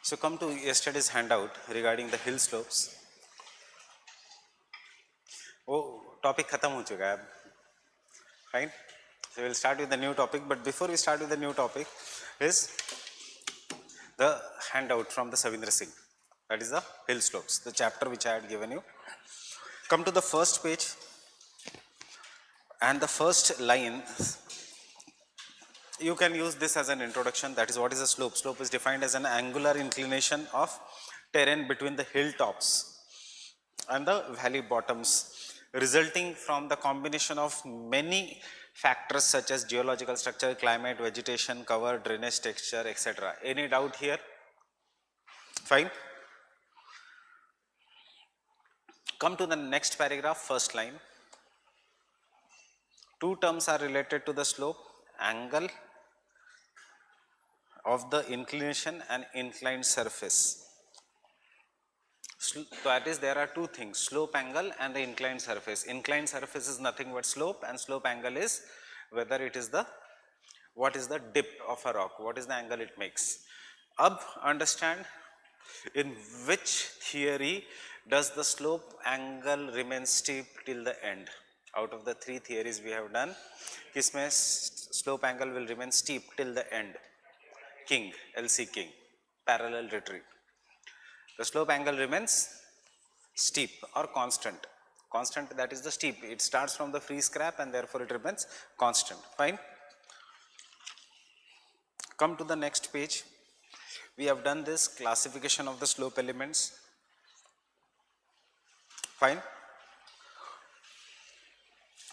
So come to yesterday's handout regarding the hill slopes. वो topic खत्म हो चुका है अब, fine. So we'll start with the new topic, but before we start with the new topic is the handout from the Savindra Singh. That is the hill slopes, the chapter which I had given you. Come to the first page, and the first line, you can use this as an introduction. That is, what is a slope? Slope is defined as an angular inclination of terrain between the hilltops and the valley bottoms, resulting from the combination of many factors such as geological structure, climate, vegetation, cover, drainage, texture, etc. Any doubt here? Fine. Come to the next paragraph, first line. Two terms are related to the slope: angle of the inclination and inclined surface. That is, there are two things: slope angle and the inclined surface. Inclined surface is nothing but slope, and slope angle is whether it is the, what is the dip of a rock, what is the angle it makes. Ab understand in which theory does the slope angle remain steep till the end. Out of the three theories we have done, kisme slope angle will remain steep till the end? King, LC King, parallel retreat. The slope angle remains steep or constant. Constant, that is the steep. It starts from the free scrap and therefore it remains constant. Fine. Come to the next page. We have done this classification of the slope elements. Fine.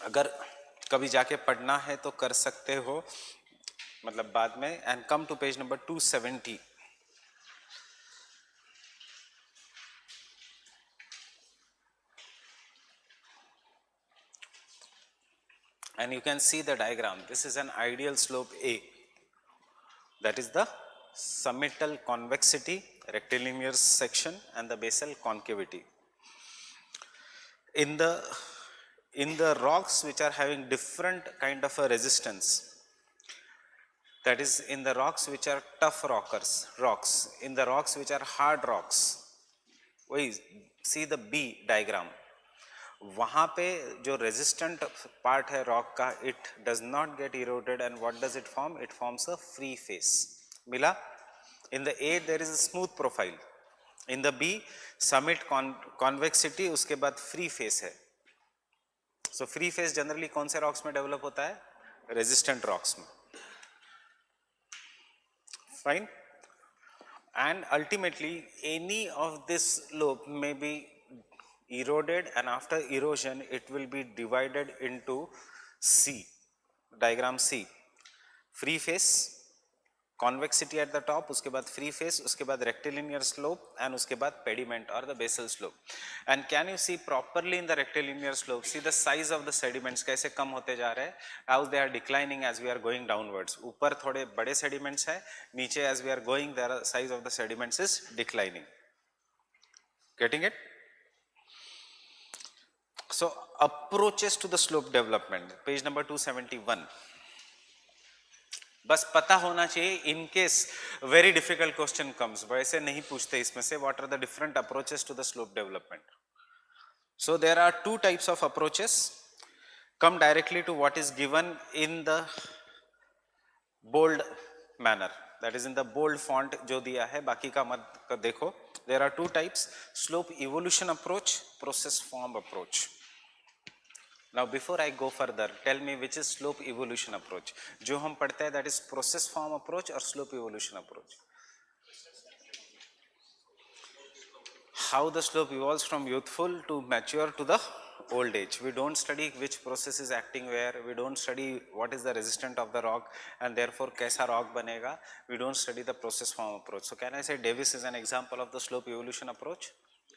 अगर कभी जाके पढ़ना है तो कर सकते हो, मतलब बाद में. And come to page number 270. And you can see the diagram. This is an ideal slope A. That is the summital convexity, rectilinear section, and the basal concavity. In the rocks which are having different kind of a resistance, that is, in the rocks which are tough rocks, in the rocks which are hard rocks, see the B diagram. वहाँ पे जो resistant part है rock का, it does not get eroded, and what does it form? It forms a free face. मिला? In the A there is a smooth profile. In the B summit convexity, उसके बाद free face है. So free face generally कौन से rocks में develop होता है? Resistant rocks में. Fine. And ultimately any of this slope may be eroded, and after erosion it will be divided into C, diagram C. Free face, convexity at the top, उसके बाद free face, उसके बाद rectilinear slope, and उसके बाद pediment or the basal slope. And can you see properly in the rectilinear slope, see the size of the sediments कैसे कम होते जा रहे हैं, how they are declining as we are going downwards. ऊपर थोड़े बड़े sediments है, नीचे as we are going the size of the sediments is declining. Getting it? So approaches to the slope development, page number 271. बस पता होना चाहिए in case very difficult question comes. वैसे नहीं पूछते इसमें से, what are the different approaches to the slope development. So there are two types of approaches. Come directly to what is given in the bold manner, that is in the bold font जो दिया है, बाकी का मत देखो. There are two types: slope evolution approach, process form approach. Now before I go further, tell me which is slope evolution approach. जो हम पढ़ते हैं, that is process form approach or slope evolution approach. How the slope evolves from youthful to mature to the old age. We don't study which process is acting where, we don't study what is the resistance of the rock and therefore कैसा rock बनेगा. We don't study the process form approach. So can I say Davis is an example of the slope evolution approach?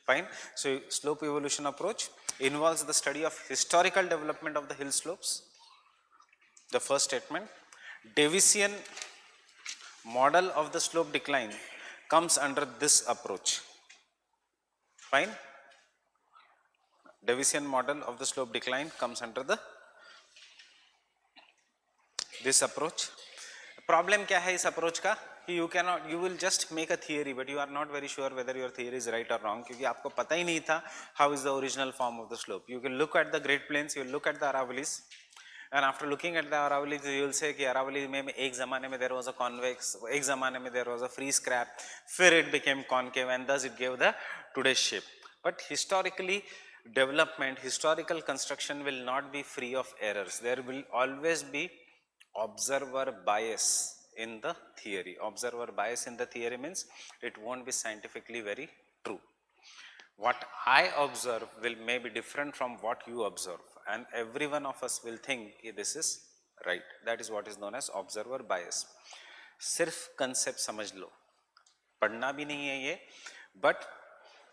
Fine. So slope evolution approach involves the study of historical development of the hill slopes. The first statement. Davisian model of the slope decline comes under this approach. Fine. Davisian model of the slope decline comes under this approach. Problem क्या है इस approach का? कि you will just make a theory but you are not very sure whether your theory is right or wrong, क्योंकि आपको पता ही नहीं था how is the original form of the slope. You can look at the Great Plains, you will look at the Aravallis, and after looking at the Aravallis you will say कि Aravalli में एक ज़माने में there was a convex, एक ज़माने में there was a free scrap, फिर it became concave and thus it gave the today's shape. But historically, historical construction will not be free of errors. There will always be observer bias in the theory. Observer bias in the theory means it won't be scientifically very true. What I observe may be different from what you observe, and every one of us will think this is right. That is what is known as observer bias. सिर्फ concept समझ लो, पढ़ना भी नहीं है ये, but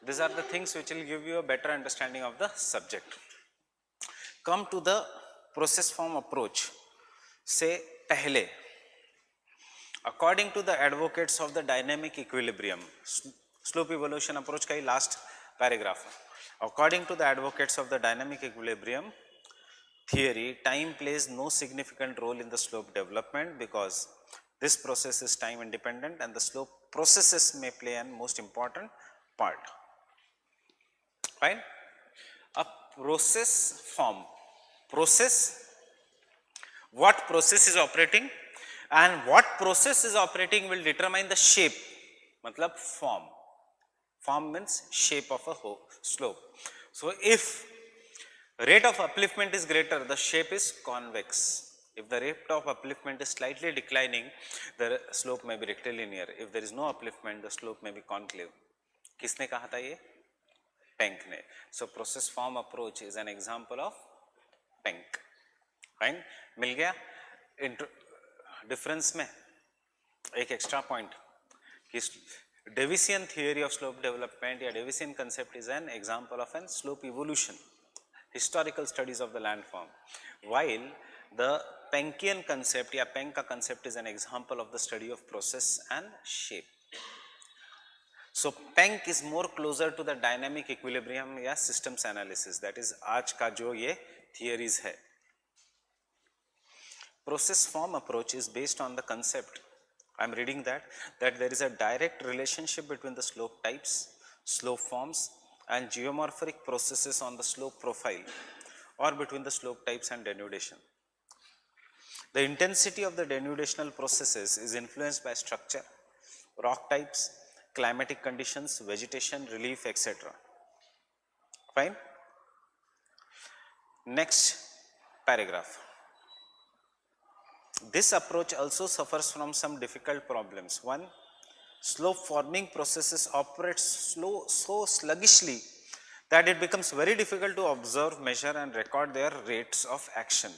these are the things which will give you a better understanding of the subject. Come to the process form approach से पहले, according to the advocates of the dynamic equilibrium, slope evolution approach का ही last paragraph. According to the advocates of the dynamic equilibrium theory, time plays no significant role in the slope development because this process is time independent and the slope processes may play an most important part. Fine. A process form, what process is operating and what process is operating will determine the shape, matlab form. Form means shape of a slope. So if rate of upliftment is greater, the shape is convex. If the rate of upliftment is slightly declining, the slope may be rectilinear. If there is no upliftment, the slope may be concave. किसने कहा था ये? Penck ने. So process form approach is an example of Penck. Fine? मिल गया? Difference में एक extra point. Davisian theory of slope development या Davisian concept is an example of an slope evolution, historical studies of the landform, while the Penckian concept या Penck का concept is an example of the study of process and shape. So Penck is more closer to the dynamic equilibrium या systems analysis, that is आज का जो ये theories है. Process form approach is based on the concept, I am reading that there is a direct relationship between the slope types, slope forms and geomorphic processes on the slope profile or between the slope types and denudation. The intensity of the denudational processes is influenced by structure, rock types, climatic conditions, vegetation, relief, etc. Fine? Next paragraph. This approach also suffers from some difficult problems. One, slope forming processes operate so sluggishly that it becomes very difficult to observe, measure and record their rates of action.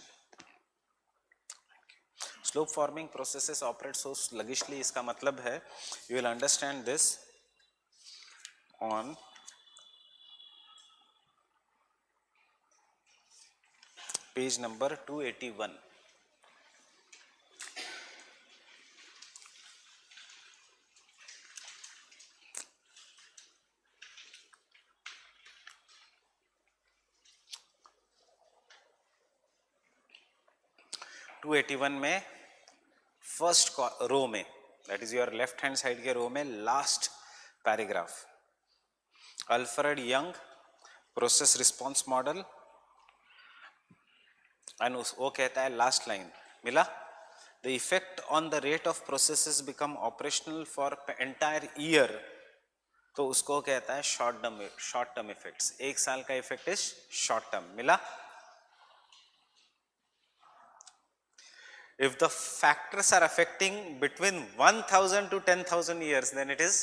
Slope forming processes operate so sluggishly, इसका मतलब है, you will understand this on page number 281. To 281 में first row में, that is your left hand side के रो में last paragraph, Alfred young process response model, and वो कहता है लास्ट लाइन मिला, the effect on the rate of processes become operational for entire year, तो उसको कहता है शॉर्ट टर्म इफेक्ट्स. एक साल का इफेक्ट इज शॉर्ट टर्म. मिला? If the factors are affecting between 1000 to 10,000 years, then it is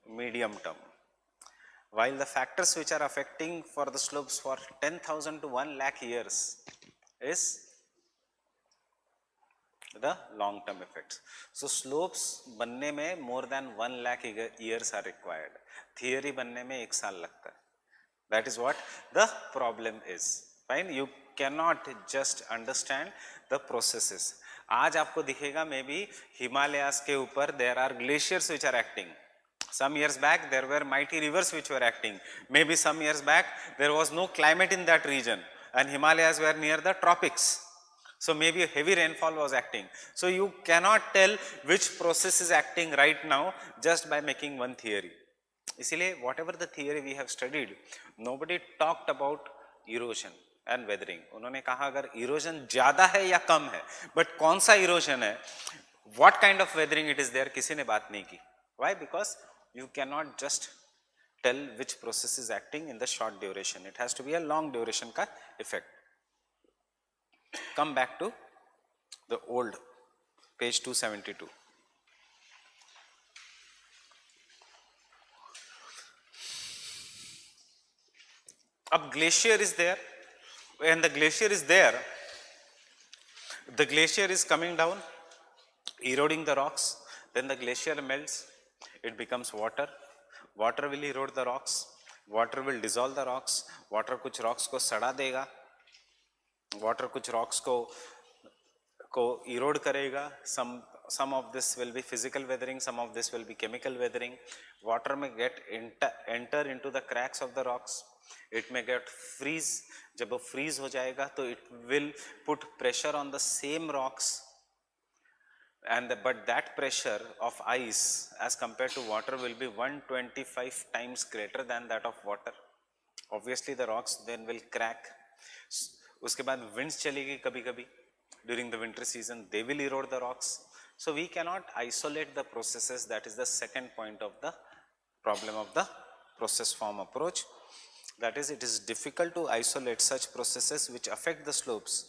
medium term. While the factors which are affecting for the slopes for 10,000 to 1 lakh years is the long term effects. So slopes बनने में more than 1 lakh years are required. Theory बनने में 1 साल लगता है. That is what the problem is. Fine? You cannot just understand the processes. आज आपको दिखेगा मे बी हिमालयास के ऊपर there are glaciers which are acting. Some years back there were mighty rivers which were acting. Maybe some years back there was no climate in that region and Himalayas were near the tropics. So maybe a heavy rainfall was acting. So you cannot tell which process is acting right now just by making one theory. इसीलिए whatever the theory we have studied, nobody talked about erosion and weathering. उन्होंने कहा अगर erosion ज़्यादा है या कम है, but कौन सा erosion है, what kind of weathering it is there, किसी ने बात नहीं की. Why? Because you cannot just tell which process is acting in the short duration. It has to be a long duration का effect. Come back to the old page 272. Up glacier is there. When the glacier is there, the glacier is coming down, eroding the rocks. Then the glacier melts, it becomes water. Water will erode the rocks. Water will dissolve the rocks. Water कुछ rocks को सड़ा देगा. Water कुछ rocks को erode करेगा. Some of this will be physical weathering, some of this will be chemical weathering. Water may get enter into the cracks of the rocks. It may get freeze. जब वो freeze हो जाएगा तो it will put pressure on the same rocks, and but that pressure of ice as compared to water will be 125 times greater than that of water. Obviously the rocks then will crack. उसके बाद winds चलेगी कभी-कभी during the winter season, they will erode the rocks. So we cannot isolate the processes. That is the second point of the problem of the process form approach. That is, it is difficult to isolate such processes which affect the slopes,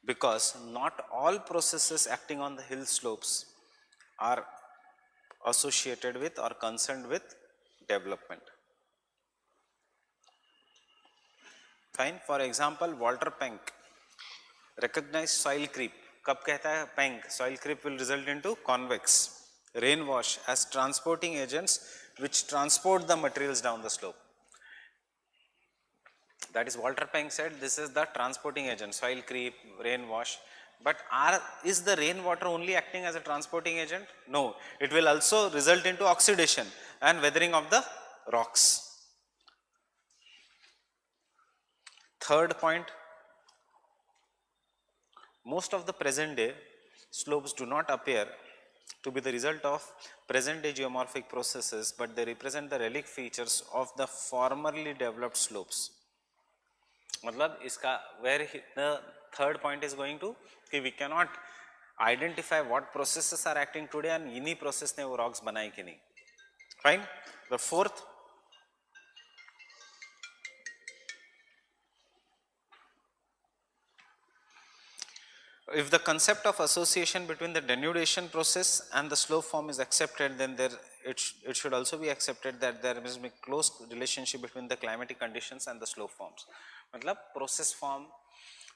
because not all processes acting on the hill slopes are associated with or concerned with development. Fine. For example, Walter Penck recognized soil creep. कब कहता है Penck? Soil creep will result into convex rain wash as transporting agents which transport the materials down the slope. That is, Walter Penck said this is the transporting agent, soil creep, rain wash. But is the rainwater only acting as a transporting agent? No, it will also result into oxidation and weathering of the rocks. Third point, most of the present day slopes do not appear to be the result of present day geomorphic processes, but they represent the relic features of the formerly developed slopes. मतलब इसका where the third point is going to कि we cannot identify what processes are acting today and इन्हीं process ने वो rocks बनाई कि नहीं. Fine. The fourth, if the concept of association between the denudation process and the slope form is accepted, then it should also be accepted that there must be close relationship between the climatic conditions and the slope forms. मतलब process form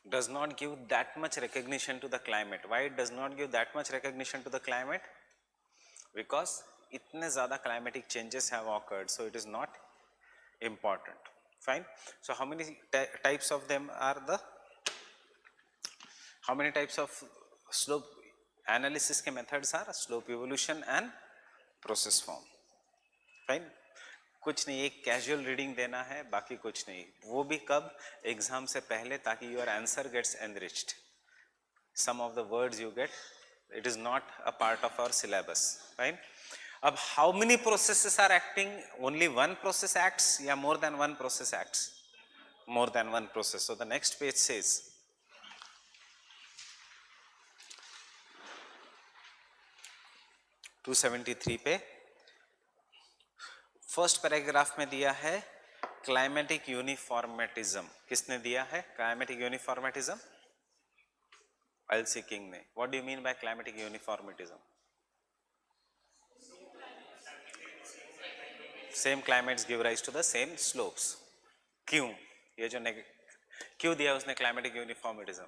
does not give that much recognition to the climate. Why it does not give that much recognition to the climate? Because इतने ज़्यादा climatic changes have occurred, so it is not important. Fine. So how many types of them are the? How many types of slope analysis के methods are? Slope evolution and process form. Fine. कुछ नहीं, एक casual reading देना है, बाकी कुछ नहीं. वो भी कब? एग्जाम से पहले, ताकि your answer gets enriched. Some of the words you get, it is not a part of our syllabus. Right. अब how many processes are acting? Only one process acts या more than one process acts? More than one process. So the next page says, to 273 पे first paragraph में दिया है climatic यूनिफॉर्मेटिज्म. किसने दिया है climatic uniformitarianism? L C King ने. What do you mean by climatic uniformitarianism? Same climates give rise to the same slopes. क्यों? ये जो क्यों दिया उसने climatic uniformitarianism?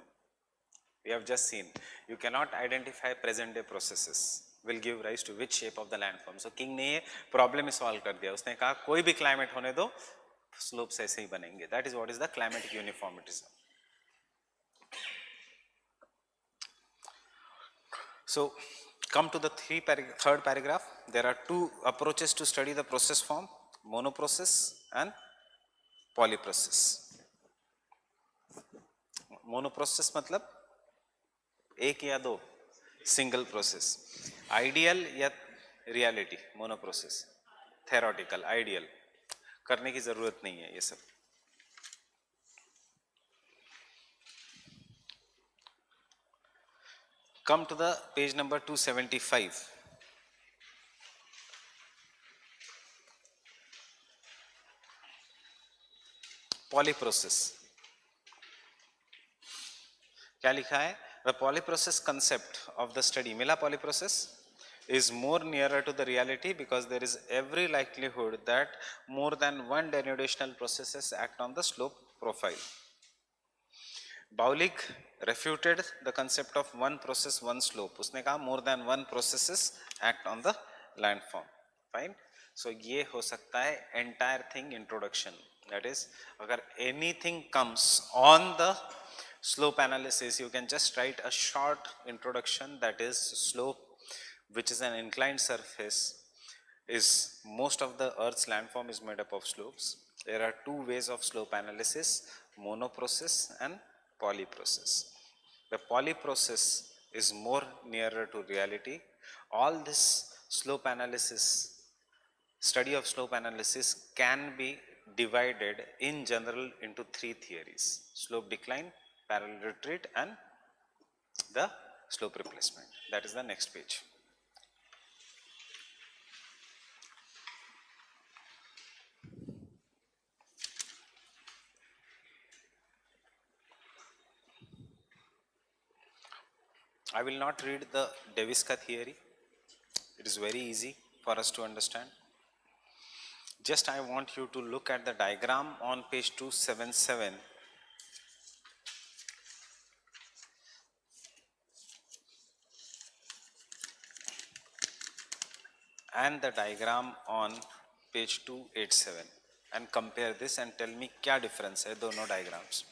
We have just seen you can not identify present day processes will give rise to which shape of the landform. So King ने ये problem ही solve कर दिया. उसने कहा कोई भी climate होने दो, slopes ऐसे ही बनेंगे. That is what is the climatic uniformitism. So come to the third paragraph. There are two approaches to study the process form: monoprocess and polyprocess. Monoprocess मतलब एक या दो, सिंगल प्रोसेस, आइडियल या reality, mono process, theoretical, ideal, करने की जरूरत नहीं है ये सब. Come to the page number 275. Polyprocess. क्या लिखा है? The polyprocess concept of the study, मिला polyprocess, is more nearer to the reality because there is every likelihood that more than one denudation processes act on the slope profile. Baulig refuted the concept of one process, one slope. उसने कहा more than one processes act on the landform. Fine. So ये हो सकता है entire thing introduction. That is, अगर anything comes on the slope analysis, you can just write a short introduction, that is slope, which is an inclined surface, is most of the Earth's landform is made up of slopes. There are two ways of slope analysis, monoprocess and polyprocess. The polyprocess is more nearer to reality. All this slope analysis, study of slope analysis can be divided in general into three theories: slope decline, parallel retreat and the slope replacement. That is the next page. I will not read the Davis-Ka theory. It is very easy for us to understand. Just I want you to look at the diagram on page 277. And the diagram on page 287 and compare this and tell me क्या difference है दोनों diagrams.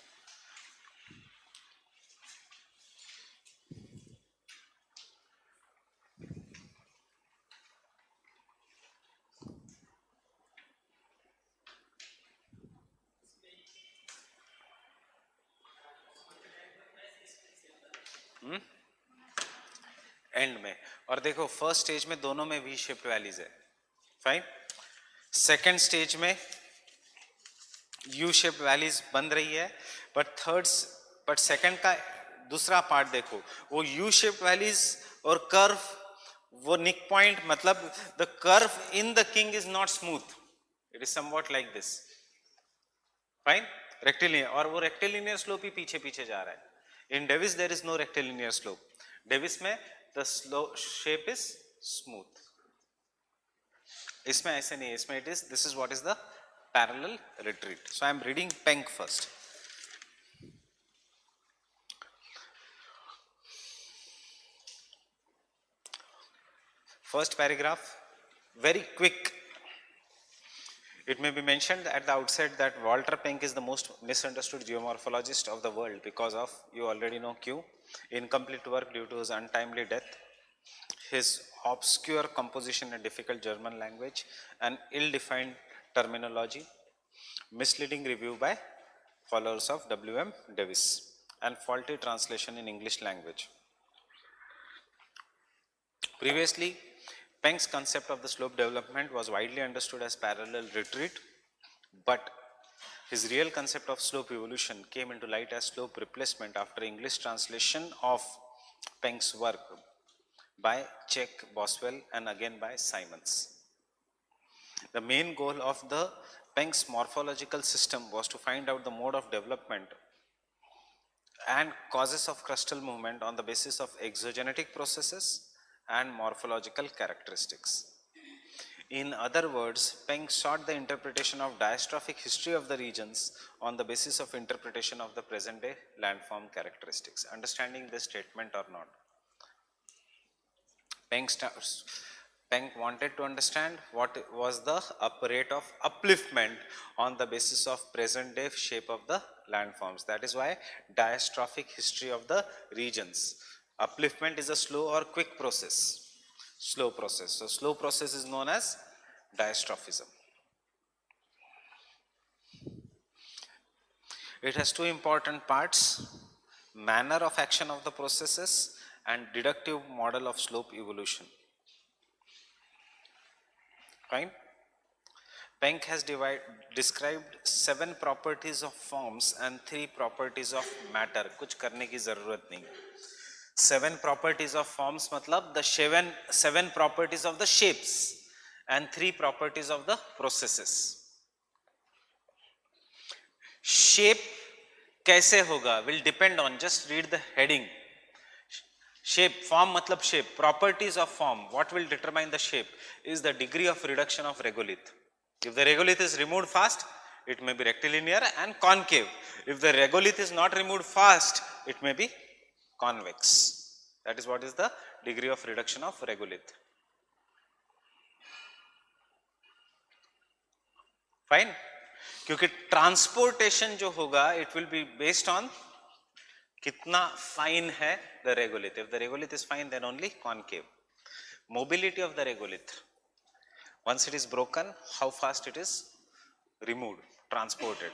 And में, और देखो first stage में दोनों में V shaped valleys है. फाइन. सेकेंड स्टेज में यू शेप्ड वैलीज बन रही है, बट सेकेंड का दूसरा पार्ट देखो, वो यू शेप्ड वैलीज और कर्व, वो निक पॉइंट, मतलब the curve in the king is not smooth, it is somewhat like this. Fine. Rectilinear, और वो रेक्टिलिनियर स्लोप ही पीछे पीछे जा रहा है. In Davis there is no rectilinear slope. Davis में the shape is smooth. इसमें ऐसे नहीं है, इसमें it is, this is what is the parallel retreat. So I am reading Penck first. First paragraph, very quick. It may be mentioned at the outset that Walter Penck is the most misunderstood geomorphologist of the world because of, you already know Q, incomplete work due to his untimely death, his obscure composition in difficult German language, and ill-defined terminology, misleading review by followers of W.M. Davis, and faulty translation in English language. Previously, Penck's concept of the slope development was widely understood as parallel retreat, but his real concept of slope evolution came into light as slope replacement after English translation of Penck's work by Check, Boswell, and again by Simons. The main goal of the Penck's morphological system was to find out the mode of development and causes of crustal movement on the basis of exogenetic processes and morphological characteristics. In other words, Penck sought the interpretation of diastrophic history of the regions on the basis of interpretation of the present day landform characteristics. Understanding this statement or not? Penck wanted to understand what was the rate of upliftment on the basis of present day shape of the landforms. That is why diastrophic history of the regions. Upliftment is a slow or quick process. Slow process. So slow process is known as diastrophism. It has two important parts: manner of action of the processes and deductive model of slope evolution. Fine. Penck has described 7 properties of forms and 3 properties of matter. कुछ करने की जरूरत नहीं. 7 properties of forms मतलब the 7 properties of the shapes and 3 properties of the processes. Shape कैसे होगा will depend on, just read the heading. Shape, form matlab shape, properties of form, what will determine the shape is the degree of reduction of regolith. If the regolith is removed fast, it may be rectilinear and concave. If the regolith is not removed fast, it may be convex. That is what is the degree of reduction of regolith. Fine. क्योंकि transportation जो होगा it will be based on कितना fine है the regolith. If the regolith is fine, then only concave. Mobility of the regolith. Once it is broken, how fast it is removed, transported.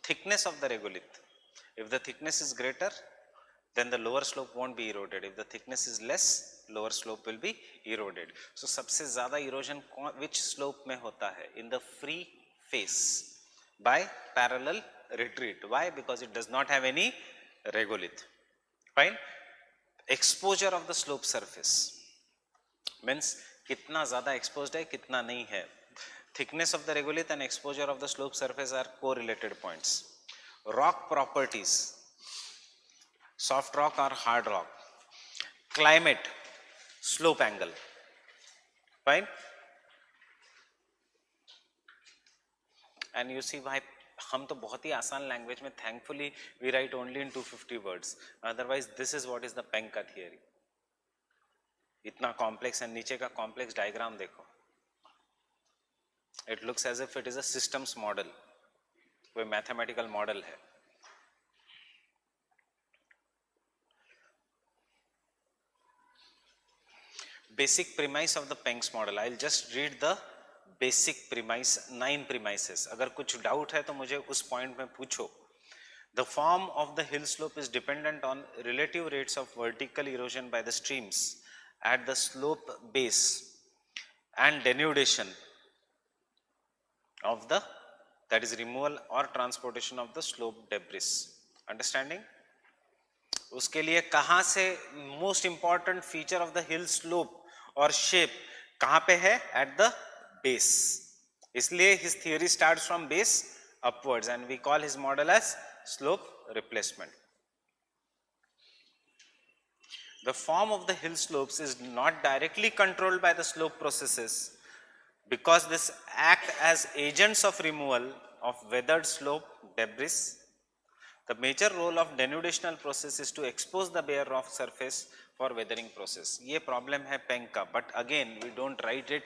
Thickness of the regolith. If the thickness is greater, then the lower slope won't be eroded. If the thickness is less, lower slope will be eroded. So सबसे ज़्यादा erosion which slope में होता है? In the free face by parallel retreat. Why? Because it does not have any regolith. Fine. Exposure of the slope surface means कितना ज़्यादा exposed है, कितना नहीं है. Thickness of the regolith and exposure of the slope surface are correlated points. Rock properties. Soft rock or hard rock. Climate. Slope angle. Fine. And you see why हम तो बहुत ही आसान लैंग्वेज में thankfully we write only in 250 words. Otherwise this is what is the Penck का theory. इतना complex है, नीचे का कॉम्प्लेक्स डायग्राम देखो. It looks as if it is a systems model, कोई मैथमेटिकल मॉडल है. Basic premise of the Penck's model. I'll just read the basic premise, 9 premises. अगर कुछ डाउट है तो मुझे उस पॉइंट में पूछो. The form of the hill slope is dependent on relative rates of vertical erosion by the streams at the slope base and denudation of the, that is removal or transportation of the slope debris. Understanding? उसके लिए कहाँ से most important feature of the hill slope और shape कहाँ पे है? At the base. इसलिए his theory starts from base upwards and we call his model as slope replacement. The form of the hill slopes is not directly controlled by the slope processes because this act as agents of removal of weathered slope debris. The major role of denudational process is to expose the bare rock surface for weathering process. ये problem है Penck का, but again we don't write it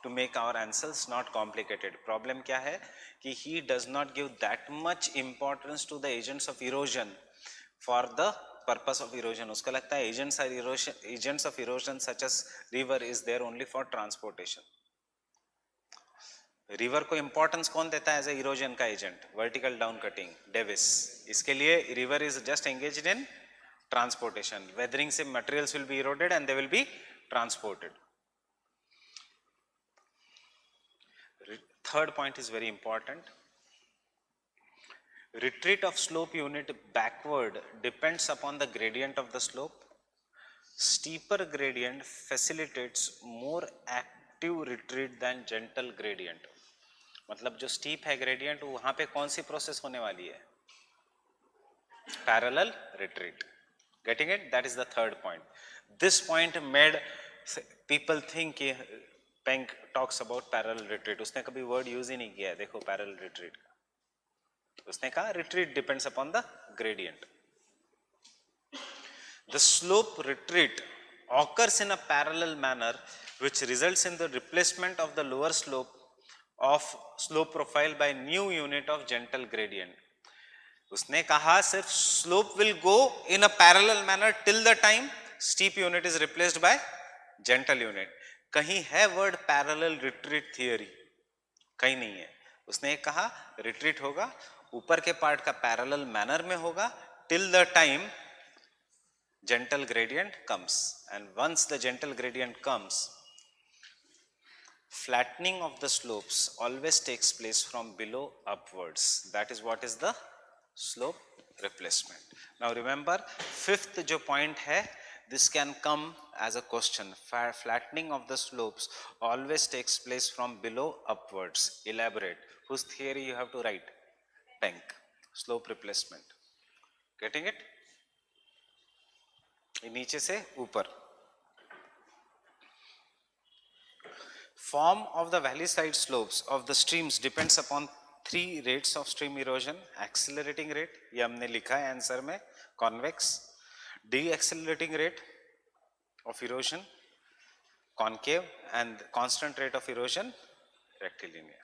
to make our answers not complicated. Problem क्या है कि he does not give that much importance to the agents of erosion for the purpose of erosion. उसको लगता है agents of erosion such as river is there only for transportation. River को importance कौन देता है एज ए इरोजन का agent? Vertical down cutting, Davis. इसके लिए river is just engaged in transportation. Weathering से materials will be eroded and they will be transported. Third point is very important. Retreat of slope unit backward depends upon the gradient of the slope. Steeper gradient facilitates more active retreat than gentle gradient. मतलब जो steep है gradient वहां पे कौन सी process होने वाली है? Parallel retreat. Getting it? That is the third point. This point made people think कि Penck talks about parallel retreat. उसने कभी word use ही नहीं किया है. देखो parallel retreat का. उसने कहा retreat depends upon the gradient. The slope retreat occurs in a parallel manner which results in the replacement of the lower slope of slope profile by new unit of gentle gradient. उसने कहा सिर्फ slope will go in a parallel manner till the time steep unit is replaced by gentle unit. कहीं है word parallel retreat theory? कहीं नहीं है. उसने कहा retreat होगा ऊपर के पार्ट का पैरेलल मैनर में होगा till the time gentle gradient comes, and once the gentle gradient comes, flattening of the slopes always takes place from below upwards. That is what is the slope replacement. Now remember, fifth जो point है, this can come as a question. Flattening of the slopes always takes place from below upwards. Elaborate. Whose theory you have to write? Penck. Slope replacement. Getting it? नीचे से ऊपर. Form of the valley side slopes of the streams depends upon three rates of stream erosion. Accelerating rate, ये हमने लिखा है answer में, convex. Deaccelerating rate of erosion, concave, and constant rate of erosion, rectilinear.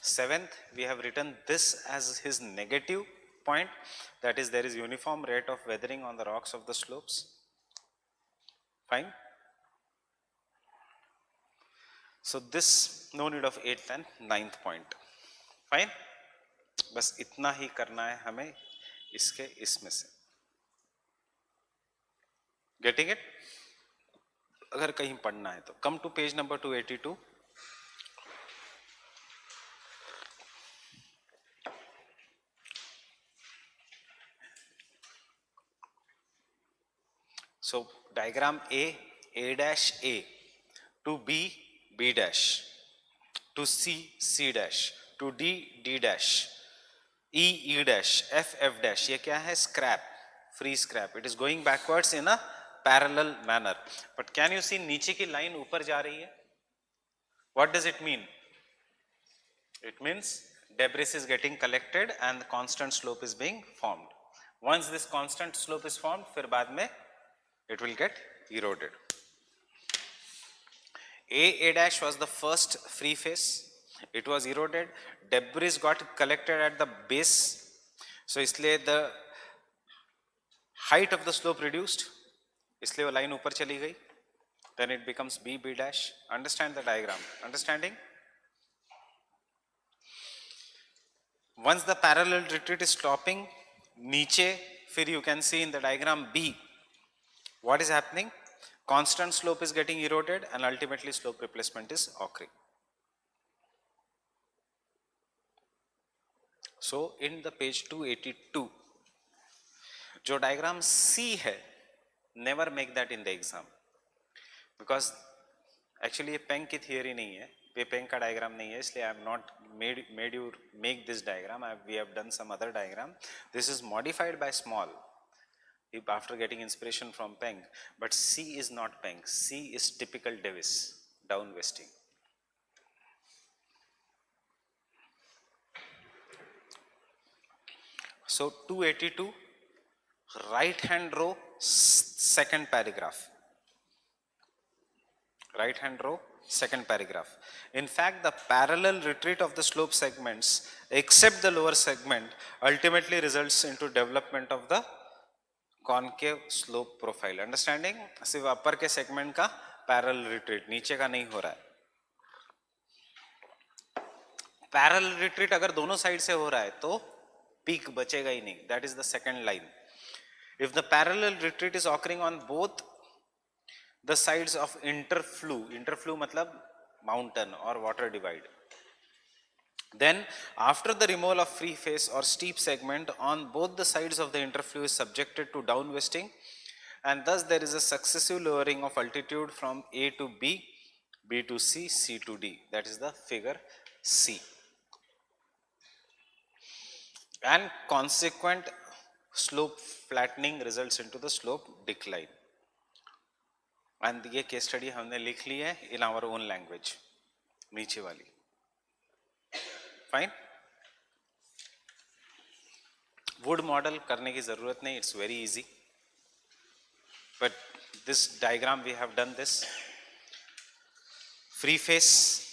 Seventh, we have written this as his negative point, that is there is uniform rate of weathering on the rocks of the slopes. Fine. So this no need of 8th and 9th point. Fine. बस इतना ही करना है हमें इसके इसमें से. Getting it? अगर कहीं पढ़ना है तो come to page number 282. So diagram A dash A, to B, B dash, to C, C dash, to D, D dash, E, E dash, F, F dash. ये क्या है? Scrap, free scrap. It is going backwards in a parallel manner. But can you see नीचे की line ऊपर जा रही है? What does it mean? It means debris is getting collected and constant slope is being formed. Once this constant slope is formed, फिर बाद में it will get eroded. A dash was the first free face. It was eroded. Debris got collected at the base. So इसलिए the height of the slope reduced. इसलिए वो line ऊपर चली गई. Then it becomes B dash. Understand the diagram. Understanding? Once the parallel retreat is stopping, नीचे, फिर you can see in the diagram B, what is happening? Constant slope is getting eroded and ultimately slope replacement is occurring. So in the page 282, जो diagram C है, never make that in the exam, because actually ये Penck की theory नहीं है, ये Penck का diagram नहीं है, इसलिए I have not made you make this diagram. We have done some other diagram. This is modified by Small after getting inspiration from Penck, but C is not Penck. C is typical Davis, downwesting. So 282, right hand row, second paragraph. Right hand row, second paragraph. In fact, the parallel retreat of the slope segments, except the lower segment, ultimately results into development of the concave slope profile. Understanding? सिर्फ upper के segment का parallel retreat, नीचे का नहीं हो रहा है. Parallel retreat अगर दोनों side से हो रहा है तो peak बचेगा ही नहीं. That is the second line. If the parallel retreat is occurring on both the sides of interflow मतलब mountain or water divide, then after the removal of free face or steep segment on both the sides of the interflow is subjected to downwesting, and thus there is a successive lowering of altitude from A to B, B to C, C to D. That is the figure C. And consequent slope flattening results into the slope decline. And ये case study हमने लिख ली है in our own language, नीचे वाली. Fine. Wood model करने की ज़रूरत नहीं, it's very easy. But this diagram we have done this. Free face.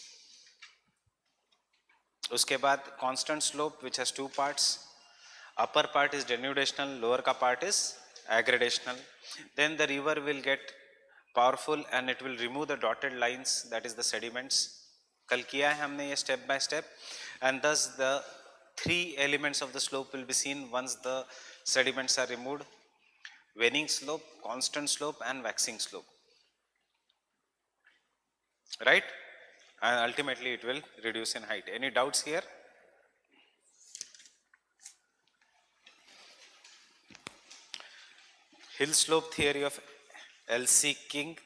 उसके बाद constant slope which has two parts. Upper part is denudational, lower का part is aggradational. Then the river will get powerful and it will remove the dotted lines, that is the sediments. कल किया है हमने ये step by step, and thus the three elements of the slope will be seen once the sediments are removed. waning slope, constant slope and waxing slope, right? And ultimately it will reduce in height. Any doubts here? Hill slope theory of L.C. King.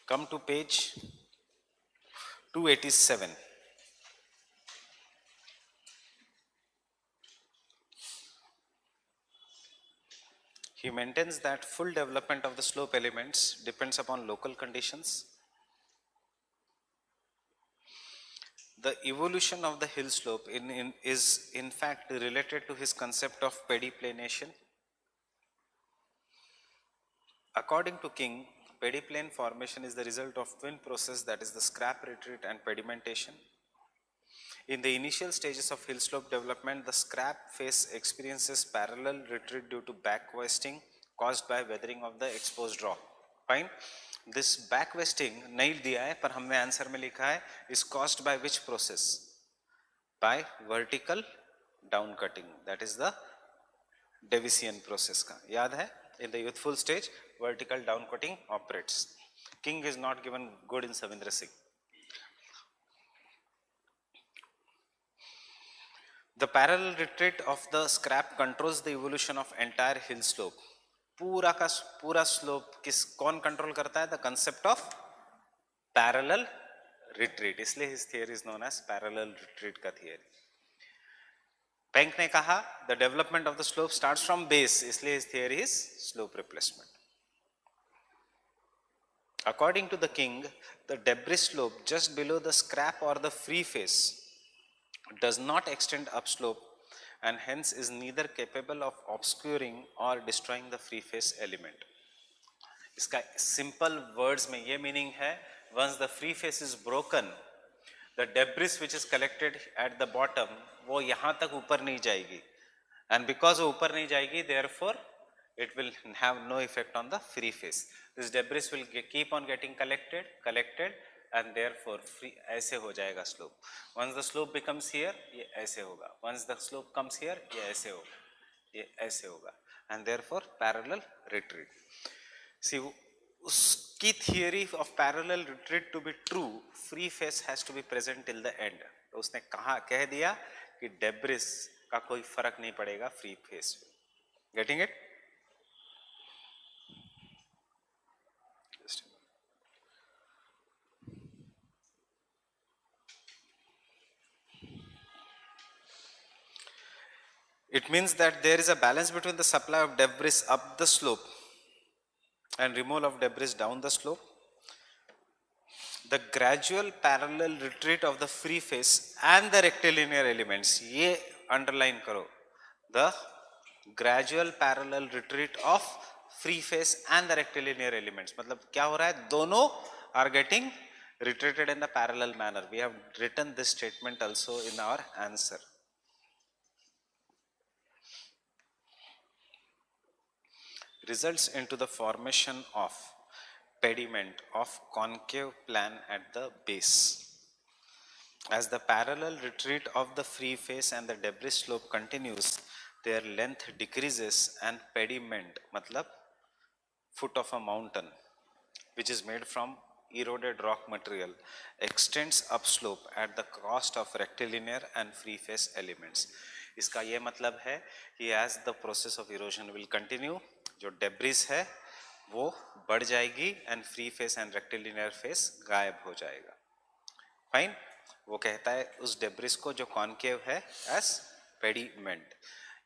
Come to page 287. He maintains that full development of the slope elements depends upon local conditions. The evolution of the hill slope is in fact related to his concept of pediplanation. According to King, pediplane formation is the result of twin process, that is the scrap retreat and pedimentation. In the initial stages of hill slope development, the scrap face experiences parallel retreat due to back wasting caused by weathering of the exposed rock. Fine. This back wasting नहीं दिया है, पर हमने answer में लिखा है is caused by which process? By vertical down cutting. That is the Davisian process का याद है? In the youthful stage, vertical down cutting operates. King is not given good in Savindra Singh. The parallel retreat of the scrap controls the evolution of entire hill slope. पूरा का पूरा slope कौन control करता है? The concept of parallel retreat. इसलिए his theory is known as parallel retreat का theory. Penck ने कहा the development of the slope starts from base, इसलिए his theory is slope replacement. According to the King, the debris slope just below the scrap or the free face does not extend upslope and hence is neither capable of obscuring or destroying the free face element. इसका simple words में ये meaning है, once the free face is broken, the debris which is collected at the bottom वो यहाँ तक ऊपर नहीं जाएगी, and because वो ऊपर नहीं जाएगी, therefore it will have no effect on the free face. This debris will keep on getting collected and therefore free ऐसे हो जाएगा slope. Once the slope becomes here, ये ऐसे होगा. Once the slope comes here, ये ऐसे होगा, ये ऐसे होगा, and therefore parallel retreat. See, उसकी theory of parallel retreat to be true, free face has to be present till the end. तो उसने कह दिया कि debris का कोई फर्क नहीं पड़ेगा free face पे. Getting it? It means that there is a balance between the supply of debris up the slope and removal of debris down the slope. The gradual parallel retreat of the free face and the rectilinear elements, ये underline करो, the gradual parallel retreat of free face and the rectilinear elements. मतलब क्या हो रहा है? दोनों are getting retreated in the parallel manner. We have written this statement also in our answer. Results into the formation of pediment of concave plan at the base. As the parallel retreat of the free face and the debris slope continues, their length decreases and pediment, matlab foot of a mountain, which is made from eroded rock material, extends upslope at the cost of rectilinear and free face elements. इसका ये मतलब है कि as the process of erosion will continue, जो debris है वो बढ़ जाएगी and free face and rectilinear face गायब हो जाएगा. Fine? वो कहता है उस debris को जो concave है as pediment.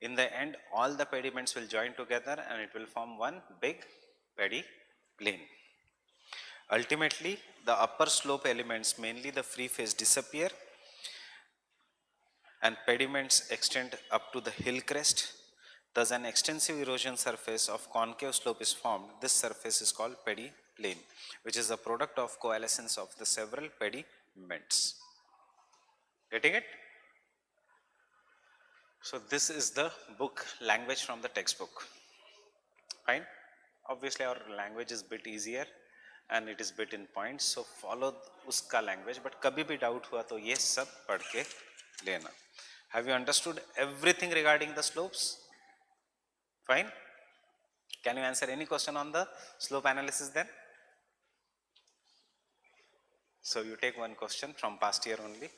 In the end, all the pediments will join together and it will form one big pediplane. Ultimately, the upper slope elements, mainly the free face, disappear and pediments extend up to the hill crest. Thus, an extensive erosion surface of concave slope is formed. This surface is called pediplane, which is the product of coalescence of the several pediments. Getting it? So, this is the book language from the textbook. Fine? Obviously, our language is bit easier and it is bit in points. So, follow uska language. But कभी भी doubt हुआ तो ये सब पढ़ के lena. Have you understood everything regarding the slopes? Fine. Can you answer any question on the slope analysis then? So you take one question from past year only.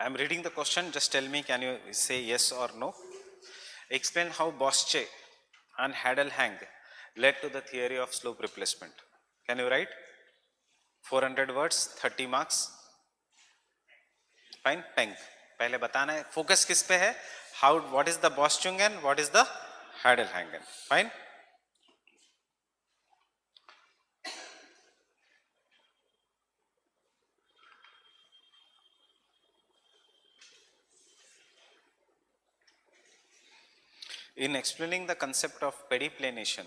I am reading the question, just tell me, can you say yes or no? Explain how Bosche and Hadalhang led to the theory of slope replacement. Can you write? 400 words, 30 marks. Fine, Peng. पहले बताना है, focus किस पे है? How, what is the Boschungen, what is the Hadalhangen? Fine. In explaining the concept of pediplanation,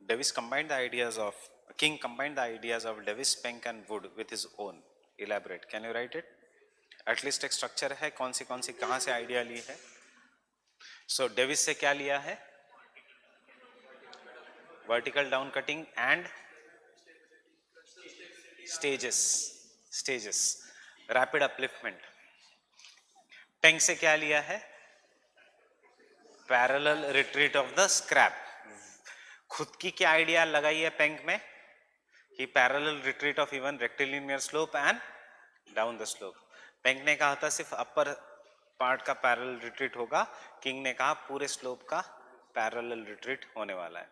King combined the ideas of Davis, Penck and Wood with his own. Elaborate. Can you write it? At least एक structure है, कौन सी कहाँ से idea ली है? So Davis से क्या लिया है? Vertical down cutting and stages, rapid upliftment. Penck से क्या लिया है? Parallel retreat of the scrap. खुद की क्या आइडिया लगाई है पेंक में? He parallel retreat of even rectilinear slope and down the slope. Penck ने कहा था सिर्फ अपर पार्ट का पैरेलल रिट्रीट होगा, किंग ने कहा पूरे स्लोप का पैरेलल रिट्रीट होने वाला है.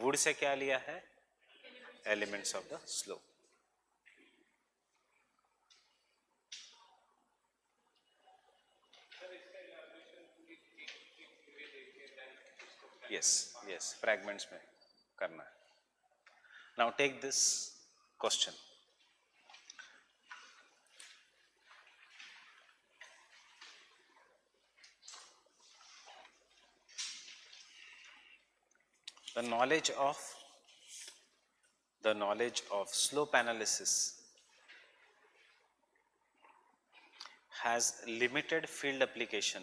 वुड से क्या लिया है? Elements of the slope. yes, fragments में करना है. Now take this question. The knowledge of slope analysis has limited field application.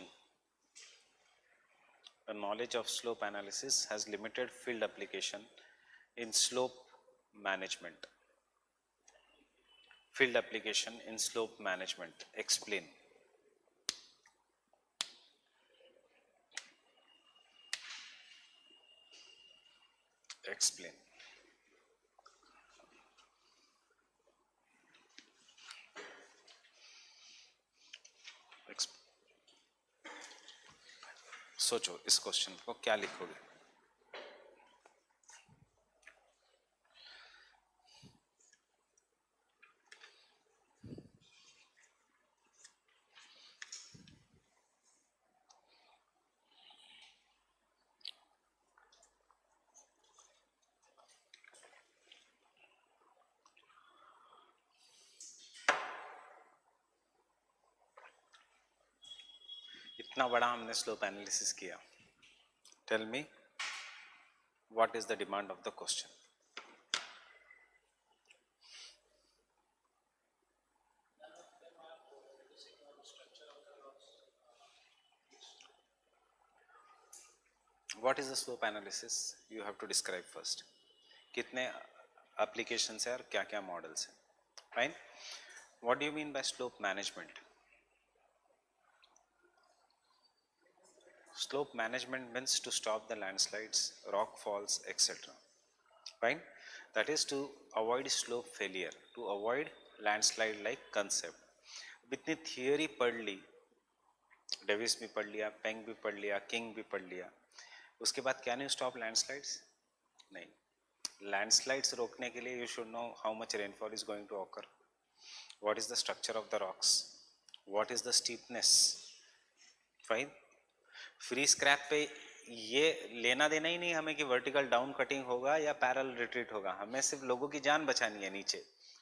The knowledge of slope analysis has limited field application in slope management. Field application in slope management. Explain. Explain. सोचो इस question को क्या लिखोगे? इतना बड़ा हमने slope analysis किया. Tell me what is the demand of the question. What is the slope analysis? You have to describe first. कितने applications है और क्या क्या models है. Fine. What do you mean by slope management? Slope management means to stop the landslides, rock falls, etc. Fine. That is to avoid slope failure, to avoid landslide like concept. अब इतनी theory पढ़ ली, Davis भी पढ़ लिया, Penck भी पढ़ लिया, king भी पढ़ लिया, उसके बाद कैन यू स्टॉप लैंडस्लाइड्स? नहीं. लैंडस्लाइड्स रोकने के लिए you should know how much rainfall is going to occur, what is the structure of the rocks, what is the steepness. Fine. Free scrap पे ये लेना देना ही नहीं हमें कि वर्टिकल डाउन कटिंग होगा या पैरेलल रिट्रीट होगा. हमें सिर्फ लोगों की जान बचानी है नीचे,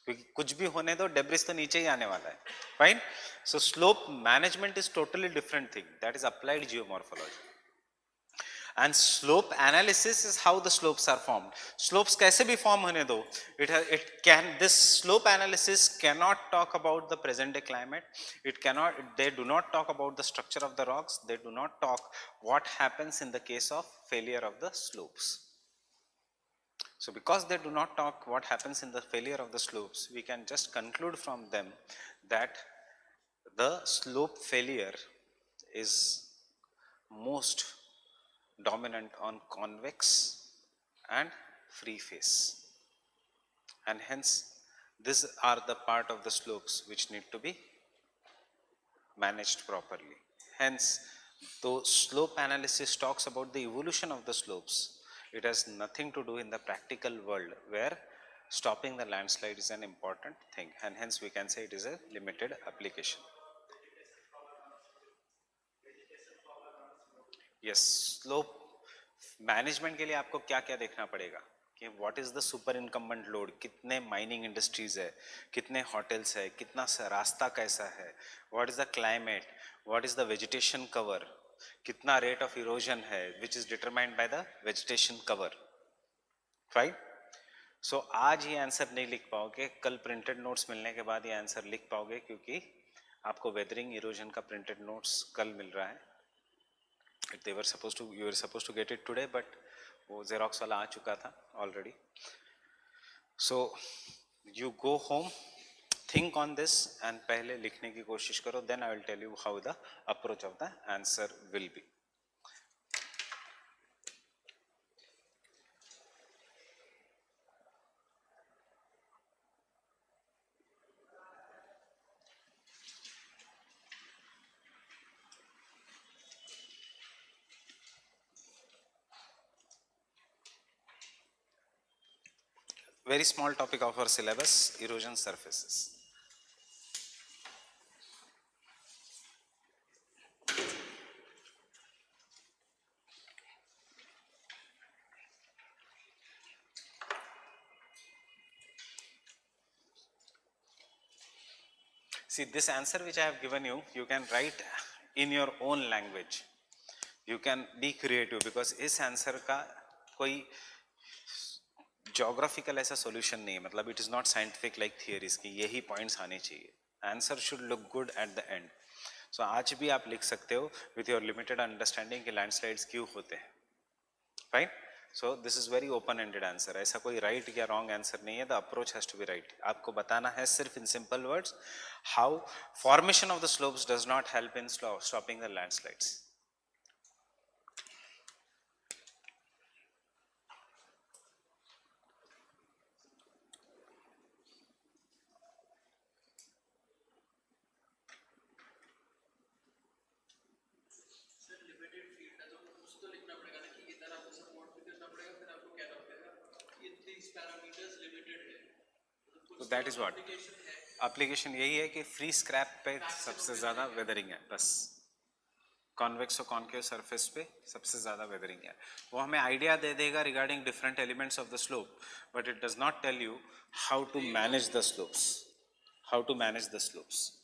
क्योंकि कुछ भी होने दो डेब्रिस तो नीचे ही आने वाला है. Fine. So slope management is totally different thing, that is applied geomorphology. And slope analysis is how the slopes are formed. Slopes कैसे भी form होने दो, this slope analysis cannot talk about the present day climate. They do not talk about the structure of the rocks. They do not talk what happens in the case of failure of the slopes. So because they do not talk what happens in the failure of the slopes, we can just conclude from them that the slope failure is most dominant on convex and free face, and hence these are the part of the slopes which need to be managed properly. Hence, though slope analysis talks about the evolution of the slopes, it has nothing to do in the practical world where stopping the landslide is an important thing, and hence we can say it is a limited application. Yes, slope management के लिए आपको क्या क्या देखना पड़ेगा कि what is the super incumbent load, कितने mining industries है, कितने होटल्स है, कितना रास्ता कैसा है, what is the climate, what is the vegetation cover, कितना रेट ऑफ इरोजन है which is determined by the vegetation cover, right. So आज ये आंसर नहीं लिख पाओगे, कल प्रिंटेड नोट्स मिलने के बाद ये आंसर लिख पाओगे, क्योंकि आपको वेदरिंग इरोजन का प्रिंटेड नोट्स कल मिल रहा है. They were supposed to, you were supposed to get it today, but वो xerox वाला आ चुका था already. So you go home, think on this and पहले लिखने की कोशिश करो, then I will tell you how the approach of the answer will be. Very small topic of our syllabus, erosion surfaces. See, this answer which I have given you, you can write in your own language. You can be creative, because इस answer का कोई geographical ऐसा solution नहीं है, मतलब it is not scientific like theories की यही points आने चाहिए. Answer should look good at the end. So आज भी आप लिख सकते हो विथ योर लिमिटेड अंडरस्टैंडिंग कि लैंडस्लाइड्स क्यों होते हैं, right. So this is very open ended answer, ऐसा कोई राइट या रॉन्ग आंसर नहीं है. The approach has to be right. आपको बताना है सिर्फ in simple words how formation of the slopes does not help in stopping the landslides. तो दैट इज व्हाट एप्लीकेशन यही है कि फ्री स्क्रैप पे सबसे ज़्यादा वेदरिंग है, बस कॉन्वेक्स और कॉन्केव सरफेस पे सबसे ज़्यादा वेदरिंग है. वो हमें आइडिया दे देगा regarding different elements of the slope, but it does not tell you how to manage the slopes, how to manage the slopes.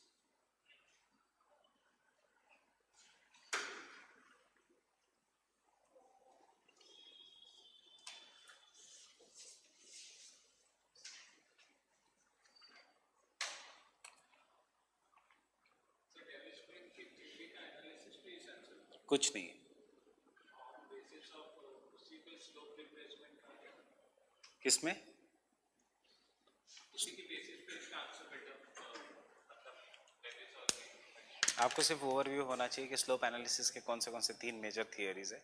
कुछ नहीं है. किसमें? आपको सिर्फ ओवरव्यू होना चाहिए कि स्लोप एनालिसिस के कौन से 3 मेजर थियरीज है.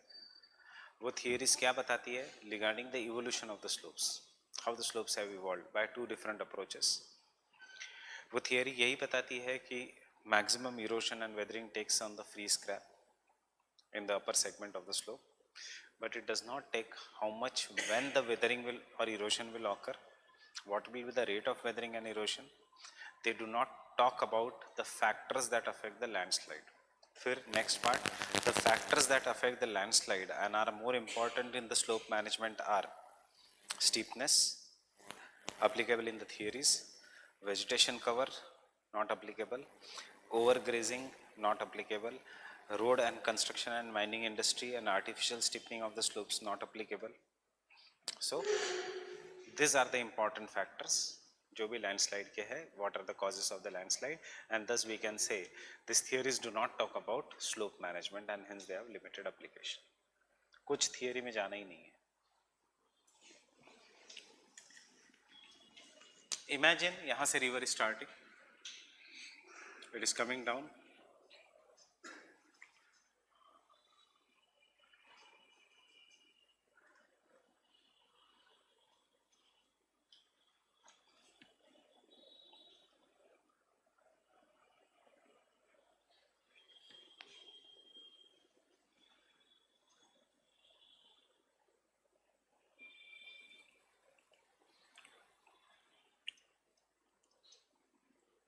वो थियरीज क्या बताती है regarding the evolution of the slopes, how the slopes have evolved by 2 different approaches. वो थियरी यही बताती है कि maximum erosion and weathering takes on the free scrap in the upper segment of the slope, but it does not take how much when the weathering will or erosion will occur, what will be the rate of weathering and erosion. They do not talk about the factors that affect the landslide. फिर next part, the factors that affect the landslide and are more important in the slope management are steepness, applicable in the theories, vegetation cover, not applicable, overgrazing, not applicable, road and construction and mining industry and artificial steepening of the slopes, not applicable. So these are the important factors जो भी landslide के है, what are the causes of the landslide, and thus we can say these theories do not talk about slope management and hence they have limited application. कुछ theory में जाना ही नहीं है. Imagine यहाँ से river is starting, it is coming down,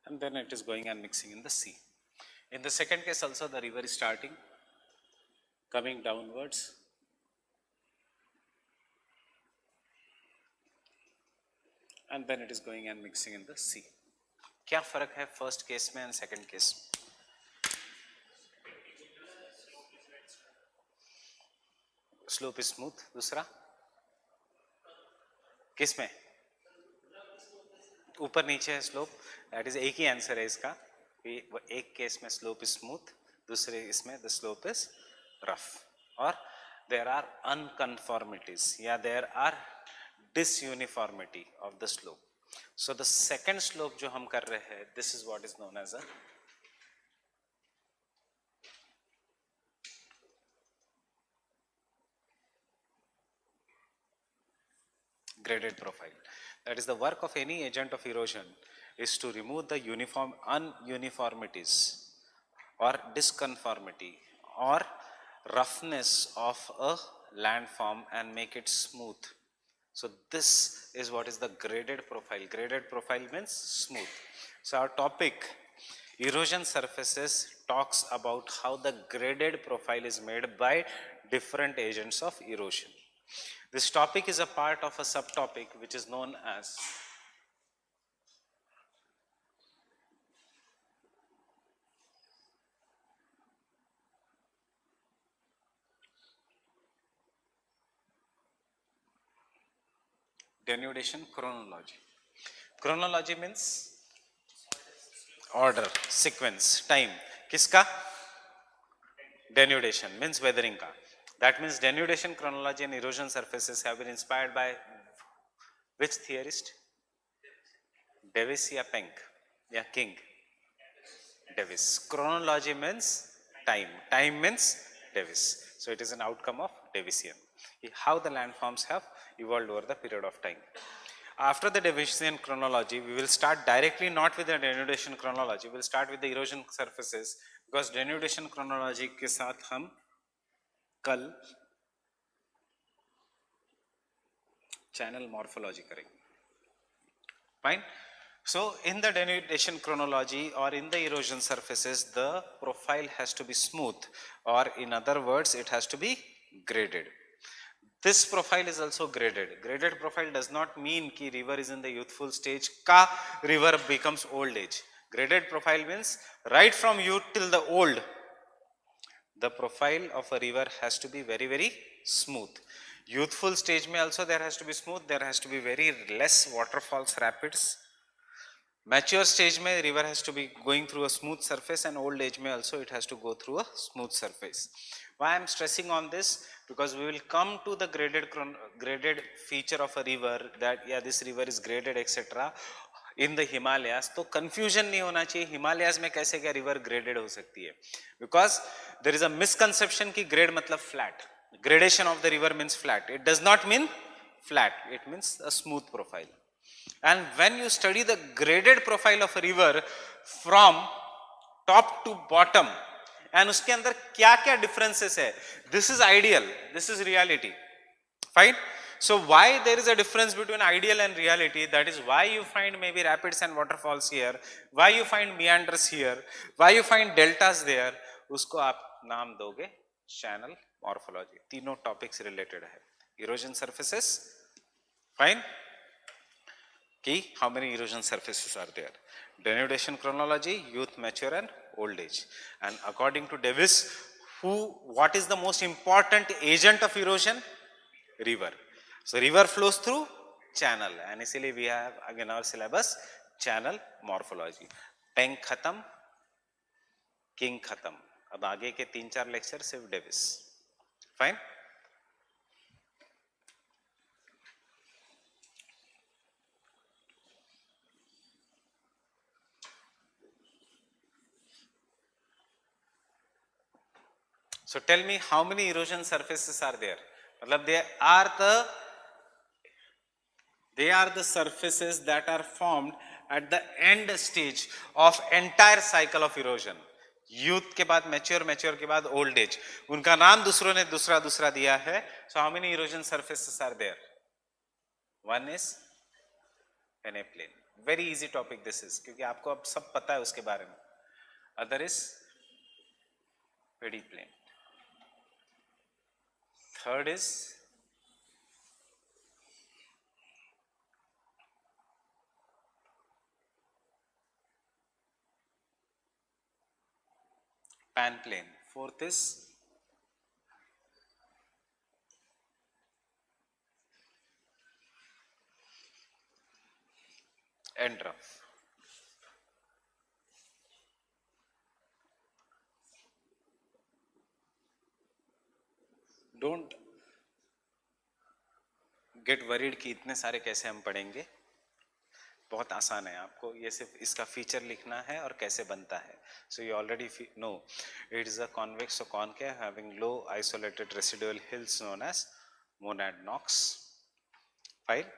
and then it is going and mixing in the sea. In the second case also the river is starting, coming downwards, and then it is going and mixing in the sea. क्या फर्क है first case में and second case में? Slope is smooth. दूसरा किस में? ऊपर नीचे है स्लोप. दैट इज एक ही आंसर है इसका. एक केस में स्लोप इज स्मूथ, दूसरे इसमें द स्लोप इज रफ. और देयर आर अनकन्फॉर्मिटीज या there are disuniformity of the slope. So the second slope जो हम कर रहे हैं, this is what is known as a graded profile. That is the work of any agent of erosion is to remove the ununiformities or disconformity or roughness of a landform and make it smooth. So this is what is the graded profile. Graded profile means smooth. So our topic erosion surfaces talks about how the graded profile is made by different agents of erosion. This topic is a part of a subtopic which is known as denudation chronology. Chronology means order, sequence, time. किसका? Denudation means weathering का. That means denudation chronology and erosion surfaces have been inspired by which theorist? Davis या Penck या King? Davis. Chronology means time. Time means Davis. So it is an outcome of Davisian. How the landforms have evolved over the period of time. After the Davisian chronology, we will start directly not with the denudation chronology. We will start with the erosion surfaces because denudation chronology के साथ हम कल channel morphology करेंगे. Fine. So in the denudation chronology or in the erosion surfaces, the profile has to be smooth, or in other words, it has to be graded. This profile is also graded. Graded profile does not mean कि river is in the youthful stage का river becomes old age. Graded profile means right from youth till the old, the profile of a river has to be very, very smooth. Youthful stage में also there has to be smooth, there has to be very less waterfalls, rapids. Mature stage में river has to be going through a smooth surface, and old age में also it has to go through a smooth surface. Why I am stressing on this? Because we will come to the graded feature of a river, that yeah, this river is graded etc. in the Himalayas. तो confusion नहीं होना चाहिए Himalayas में कैसे क्या river graded हो सकती है, because there is a misconception कि grade मतलब flat. Gradation of the river means flat. It does not mean flat, it means a smooth profile. And when you study the graded profile of a river from top to bottom, and उसके अंदर क्या क्या differences है, this is ideal, this is reality. Fine. So why there is a difference between ideal and reality? That is why you find maybe rapids and waterfalls here, why you find meanders here, why you find deltas there. उसको आप नाम दोगे channel morphology. तीनों topics related है. Erosion surfaces. Fine. Key, how many erosion surfaces are there? Denudation chronology, youth, mature and old age. And according to Davis, what is the most important agent of erosion? River. So river flows through channel, and इसलिए we have again our syllabus channel morphology. Penck खत्म, King खत्म. अब आगे के 3-4 lecture सिर्फ Davis. Fine. So tell me how many erosion surfaces are there? मतलब they are the surfaces that are formed at the end stage of entire cycle of erosion. Youth के बाद mature के बाद ओल्ड एज, उनका नाम दूसरों ने दूसरा दिया है. So how many erosion surfaces are there? One is peneplain. Very easy topic this is, क्योंकि आपको अब सब पता है उसके बारे में. Other is peneplain. Third is panplane. Fourth is end rough. Don't get worried कि इतने सारे कैसे हम पढ़ेंगे. बहुत आसान है, आपको ये सिर्फ इसका फीचर लिखना है और कैसे बनता है. So you already know it is a convex और concave having low isolated residual hills known as monadnocks. Fine.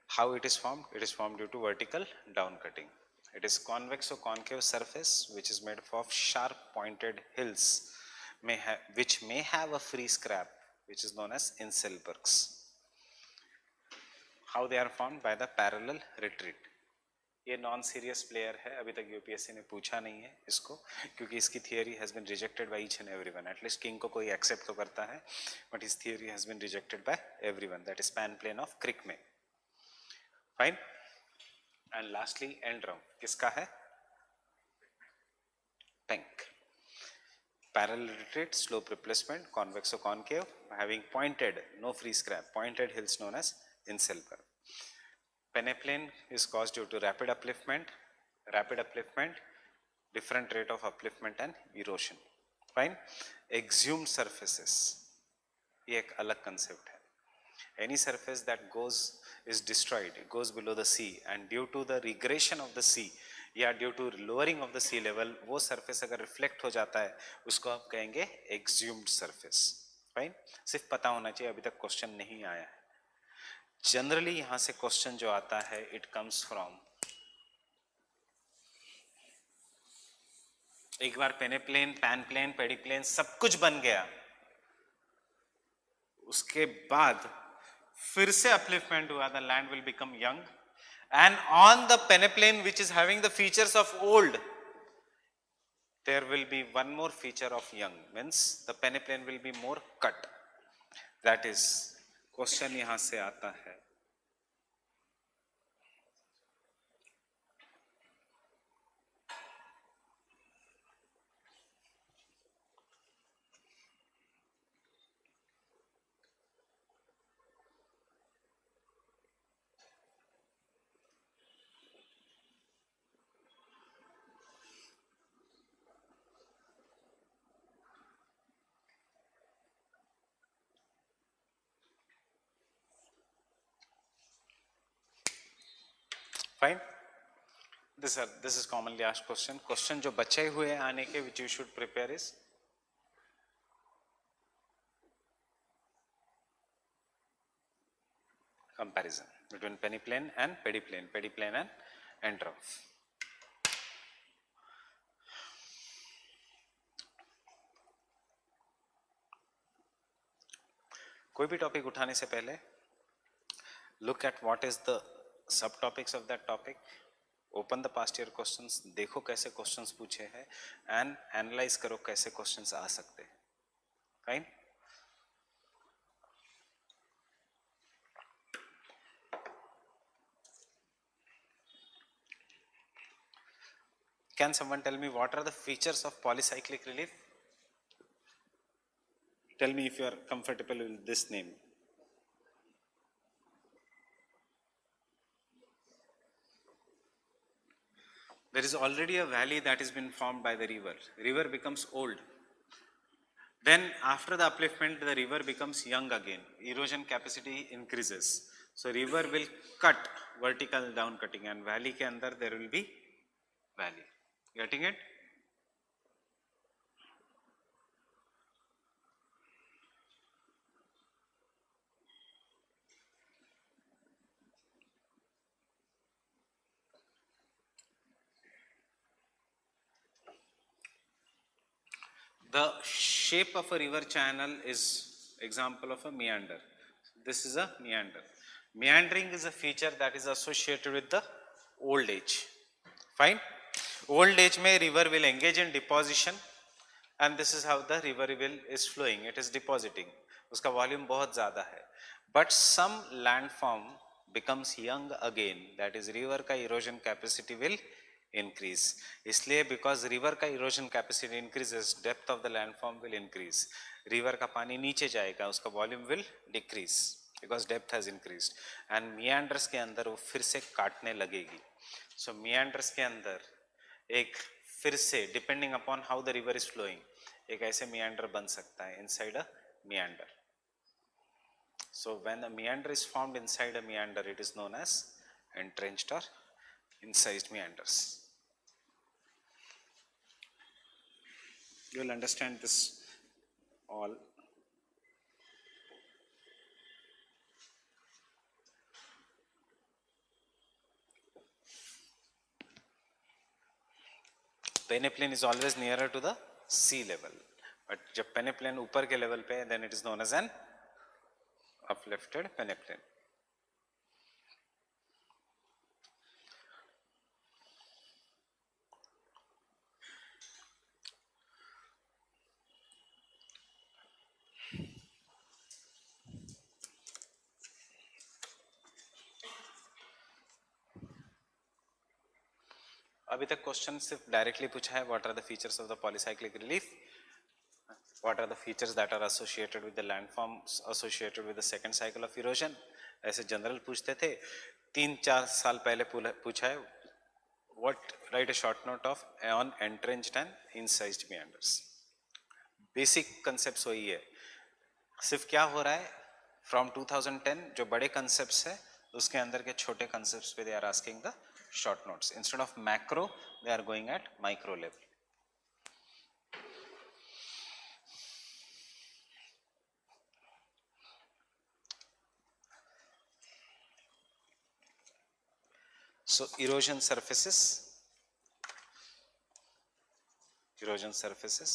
How it is formed? It is formed due to vertical down cutting. It is convex or concave surface which is made of sharp pointed hills which may have a free scrap which is known as Inselbergs. How they are formed? By the parallel retreat. ये non serious player है, अभी तक UPSC ने पूछा नहीं है इसको, क्योंकि इसकी theory has been rejected by each and everyone. At least King को कोई एक्सेप्ट तो करता है, but his theory has been rejected by everyone. That is panplain of Crickmay. Fine. And lastly endrumpf किसका है? Penck. Parallel retreat, slope replacement, convex or concave, having pointed, no free scrap, pointed hills known as Inselberg. Peneplain is caused due to rapid upliftment, different rate of upliftment and erosion. Fine. Exhumed surfaces, ये एक अलग concept है. Any surface that is destroyed, it goes below the sea, and due to the regression of the sea या due to lowering of the sea level, वो surface अगर reflect हो जाता है उसको आप कहेंगे एक्सह्यूम्ड सरफेस. फाइन. सिर्फ पता होना चाहिए, अभी तक क्वेश्चन नहीं आया है. जनरली यहां से क्वेश्चन जो आता है इट कम्स फ्रॉम, एक बार पेनेप्लेन, पैनप्लेन, पेडिप्लेन सब कुछ बन गया, उसके बाद फिर से अपलिफ्टमेंट हुआ, the land will become young. And on the peneplain which is having the features of old, there will be one more feature of young, means the peneplain will be more cut. That is question yahan se aata hai. Fine. This is commonly asked question. Question जो बचे हुए आने के which you should prepare is comparison between peneplain and pediplane and end rough. कोई भी topic उठाने से पहले look at what is the subtopics of that topic, open the past year questions, देखो कैसे questions पूछे हैं, and analyze करो कैसे questions आ सकते हैं. Fine. Can someone tell me what are the features of polycyclic relief? Tell me if you are comfortable with this name. There is already a valley that has been formed by the river. River becomes old. Then after the upliftment, the river becomes young again. Erosion capacity increases. So river will cut vertical down cutting, and valley के अंदर there will be valley. Getting it? The shape of a river channel is example of a meander. This is a meander. Meandering is a feature that is associated with the old age. Fine. Old age may river will engage in deposition, and this is how the river will is flowing. It is depositing. Uska volume बहुत ज़्यादा है. But some landform becomes young again. That is river का erosion capacity will increase. इसलिए because river का erosion capacity increases, depth of the landform will increase. River का पानी नीचे जाएगा, उसका volume will decrease because depth has increased. And meanders के अंदर वो फिर से काटने लगेगी. So meanders के अंदर एक फिर से depending upon how the river is flowing एक ऐसे meander बन सकता है inside a meander. So when a meander is formed inside a meander, it is known as entrenched or incised meanders. You will understand this all. Peneplain is always nearer to the sea level, but जब peneplain ऊपर के level पे है, then it is known as an uplifted peneplain. अभी तक question सिर्फ directly पूछा है what are the features of the polycyclic relief, what are the features that are associated with the landforms associated with the second cycle of erosion. ऐसे general पूछते थे. 3-4 साल पहले पूछा है what write a short note of on entrenched and incised meanders. Basic concepts वही है. सिर्फ क्या हो रहा है फ्रॉम 2010 जो बड़े कंसेप्ट्स है उसके अंदर के छोटे कंसेप्ट्स पे they are asking the short notes. Instead of macro, they are going at micro level. So erosion surfaces. Erosion surfaces.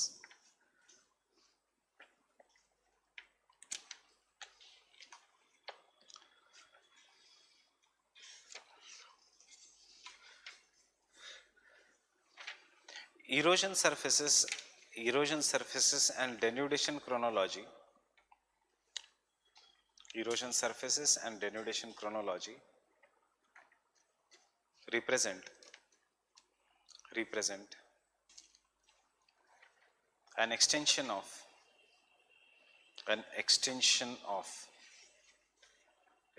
Erosion surfaces and denudation chronology. Erosion surfaces and denudation chronology represent an extension of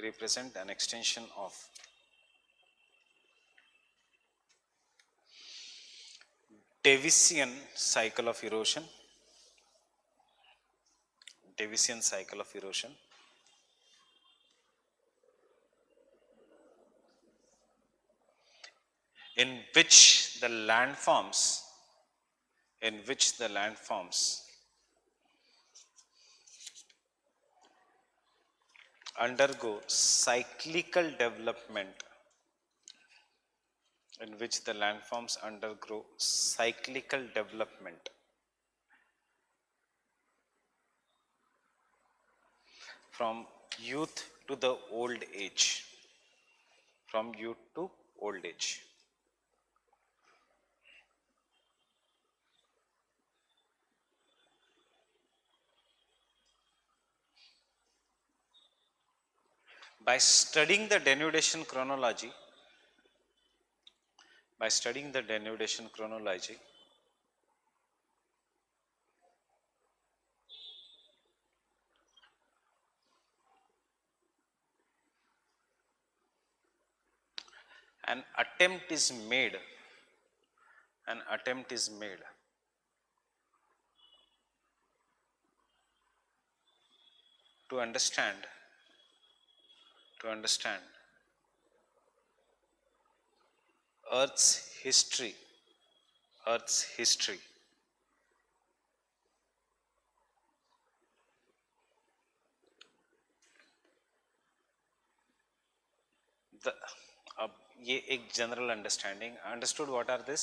represent an extension of Davician cycle of erosion. Davician cycle of erosion in which the landforms undergo cyclical development from youth to the old age. By studying the denudation chronology, an attempt is made to understand Earth's history the ये एक general understanding. Understood what are this?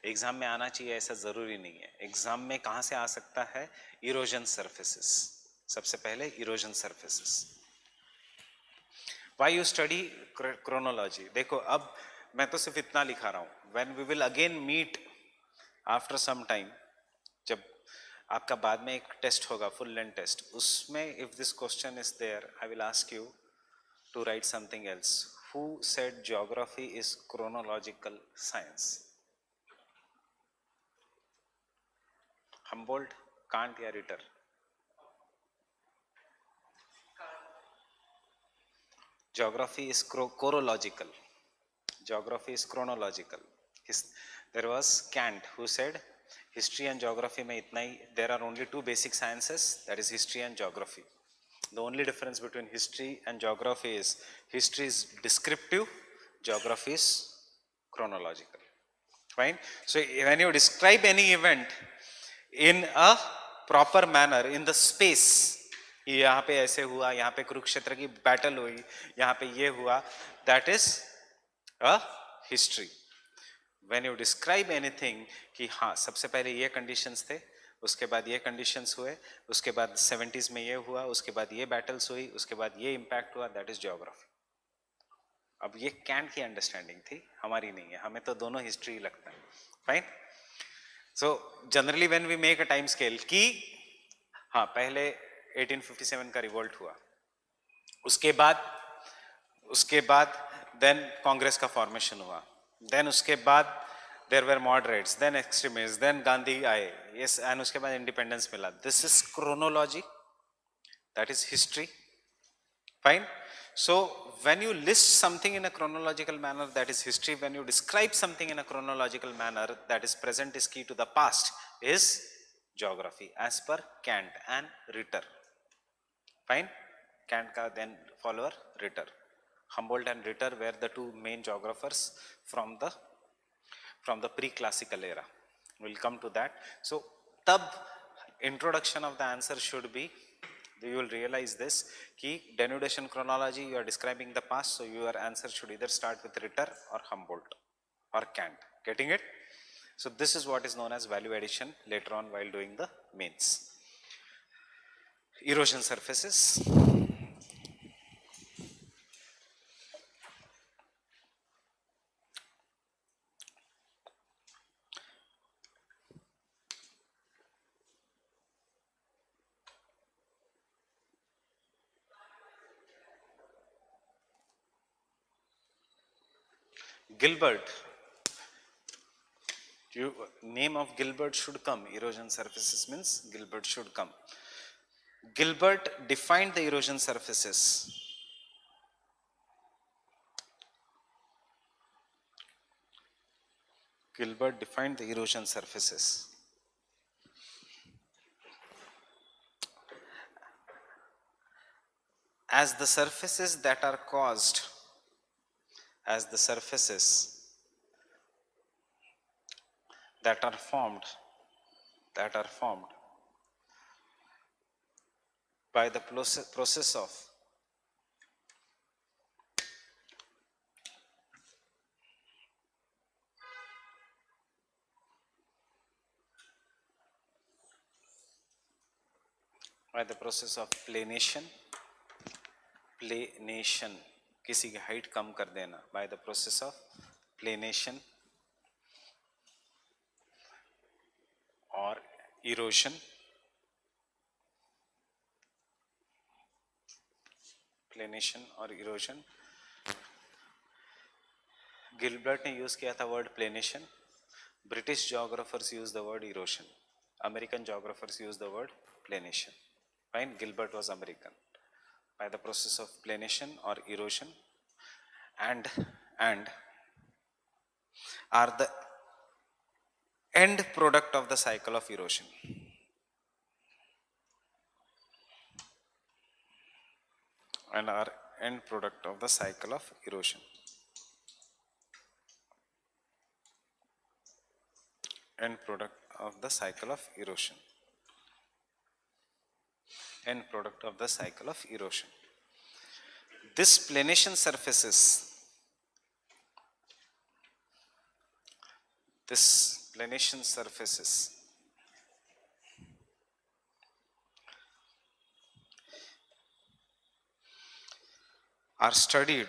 Exam में आना चाहिए ऐसा जरूरी नहीं है. Exam में कहां से आ सकता है? Erosion surfaces. सबसे पहले erosion surfaces. Why you study chronology? देखो अब मैं तो सिर्फ इतना लिखा रहा हूं. When we will again meet after some time, जब आपका बाद में एक टेस्ट होगा, फुल लेंथ टेस्ट, उसमें if this question is there, I will ask you to write something else. Who said geography is chronological science? Humboldt, Kant या Ritter? Geography is chronological. Geography is chronological. There was Kant who said history and geography में इतना ही, there are only two basic sciences, that is history and geography. The only difference between history and geography is history is descriptive, geography is chronological. Fine. So when you describe any event in a proper manner in the space, यहाँ पे ऐसे हुआ, यहाँ पे कुरुक्षेत्र की battle हुई, यहाँ पे ये हुआ, that is a history. When you describe anything कि हाँ सबसे पहले ये conditions थे, उसके बाद ये conditions हुए, उसके बाद 70s में ये हुआ, उसके बाद ये battles हुई, उसके बाद ये impact हुआ, that is geography. अब ये कैंट की अंडरस्टैंडिंग थी, हमारी नहीं है, हमें तो दोनों हिस्ट्री लगता है. Fine. So generally when we make a time scale कि हाँ पहले 1857 का रिवोल्ट हुआ, उसके बाद देन कांग्रेस का फॉर्मेशन हुआ, देन उसके बाद there were moderates, then extremist, then Gandhi आए, यस, एंड उसके बाद इंडिपेंडेंस मिला. This is chronology, that is history. Fine. So when you list something in a chronological manner, that is history. When you describe something in a chronological manner, that is present is key to the past, is geography as per Kant and Ritter. Fine. Kant ka then follower Ritter. Humboldt and Ritter were the two main geographers from the pre-classical era. We'll come to that. So tab introduction of the answer should be, you will realize this कि denudation chronology, you are describing the past, so your answer should either start with Ritter or Humboldt or Kant. Getting it? So this is what is known as value addition later on while doing the mains. Erosion surfaces. Gilbert, name of Gilbert should come. Erosion surfaces means Gilbert should come. Gilbert defined the erosion surfaces. Gilbert defined the erosion surfaces as the surfaces that are caused, as the surfaces that are formed by the process of planation, किसी की height कम कर देना, by the process of planation or erosion, Gilbert ने use किया था word planation. British geographers use the word erosion, American geographers use the word planation. Fine. Gilbert was American. By the process of planation or erosion and are the end product of the cycle of erosion. And are end product of the cycle of erosion. End product of the cycle of erosion. End product of the cycle of erosion. This planation surfaces, This planation surfaces are studied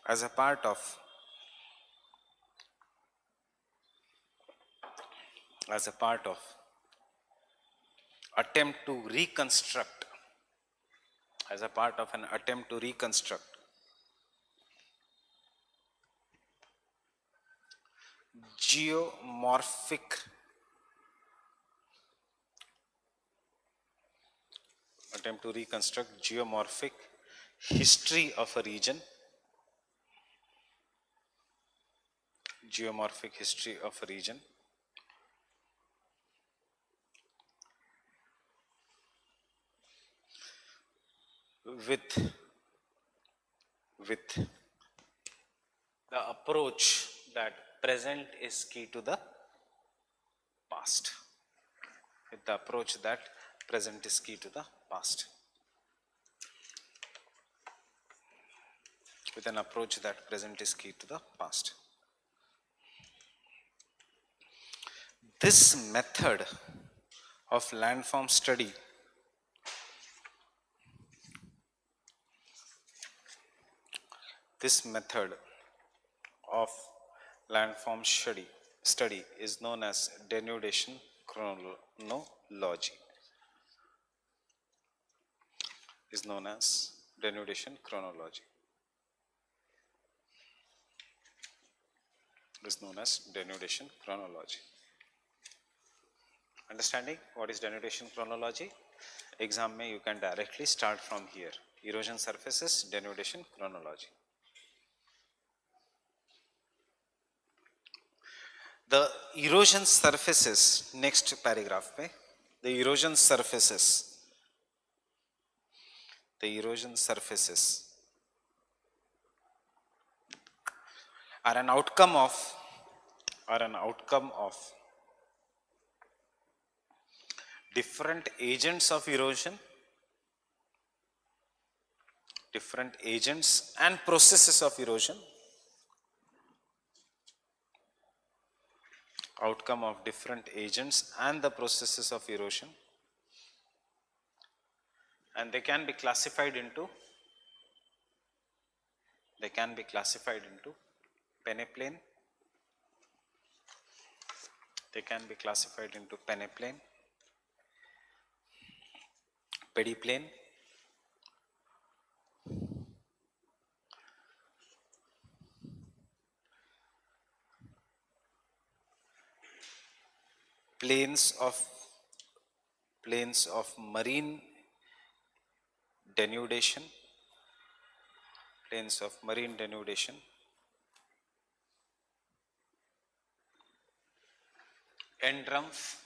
as a part of attempt to reconstruct as a part of an attempt to reconstruct geomorphic history of a region, geomorphic history of a region with the approach that present is key to the past, with the approach that present is key to the past, with an approach that present is key to the past. This method of landform study is known as denudation chronology. Is known as denudation chronology. Is known as denudation chronology. Understanding what is denudation chronology? Exam mein you can directly start from here. Erosion surfaces, denudation chronology. The erosion surfaces, next paragraph pe, the erosion surfaces are an outcome of different agents of erosion, different agents and processes of erosion, outcome of different agents and the processes of erosion, and they can be classified into peneplain, peneplain, plains of marine denudation, end rumph,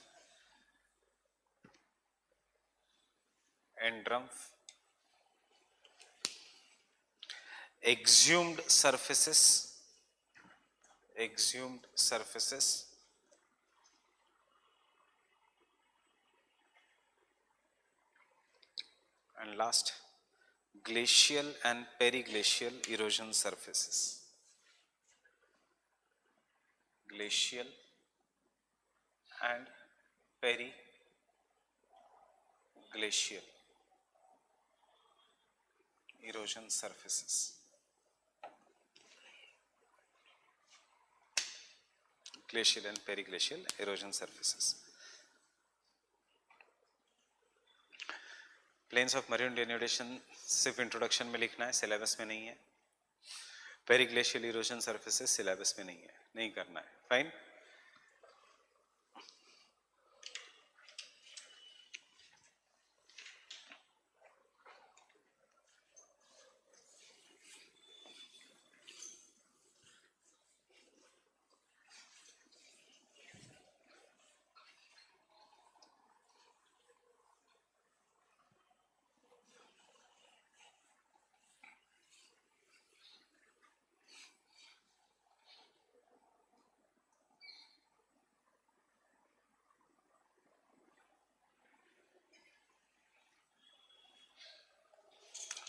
exhumed surfaces, and last, glacial and periglacial erosion surfaces. Glacial and periglacial erosion surfaces. Glacial and periglacial erosion surfaces. Plains of marine denudation सिर्फ introduction में लिखना है, syllabus में नहीं है. पेरिग्लेशियल erosion surfaces syllabus में नहीं करना है. Fine.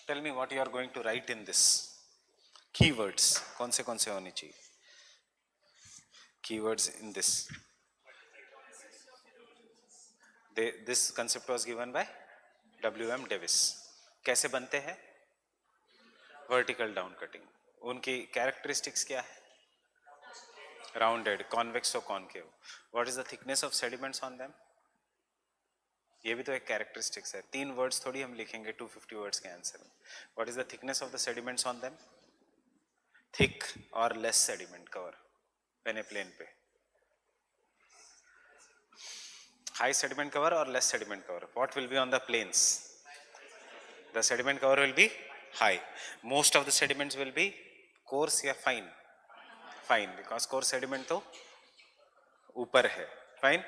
Tell me what you are going to write in this. Keywords कौन से होने चाहिए? keywords in this. This concept was given by W.M. Davis. कैसे बनते हैं? Vertical down cutting. उनकी characteristics क्या है? Rounded, convex or concave. What is the thickness of sediments on them? ये भी तो एक characteristics है. 3 words थोड़ी हम लिखेंगे 250 words के आंसर में. What is the thickness of the sediments on them? Thick or less sediment cover peneplain पे. High sediment cover or less sediment cover? What will be on the plains? The sediment cover will be high. Most of the sediments will be coarse या fine. Fine, because coarse sediment तो ऊपर है. Fine.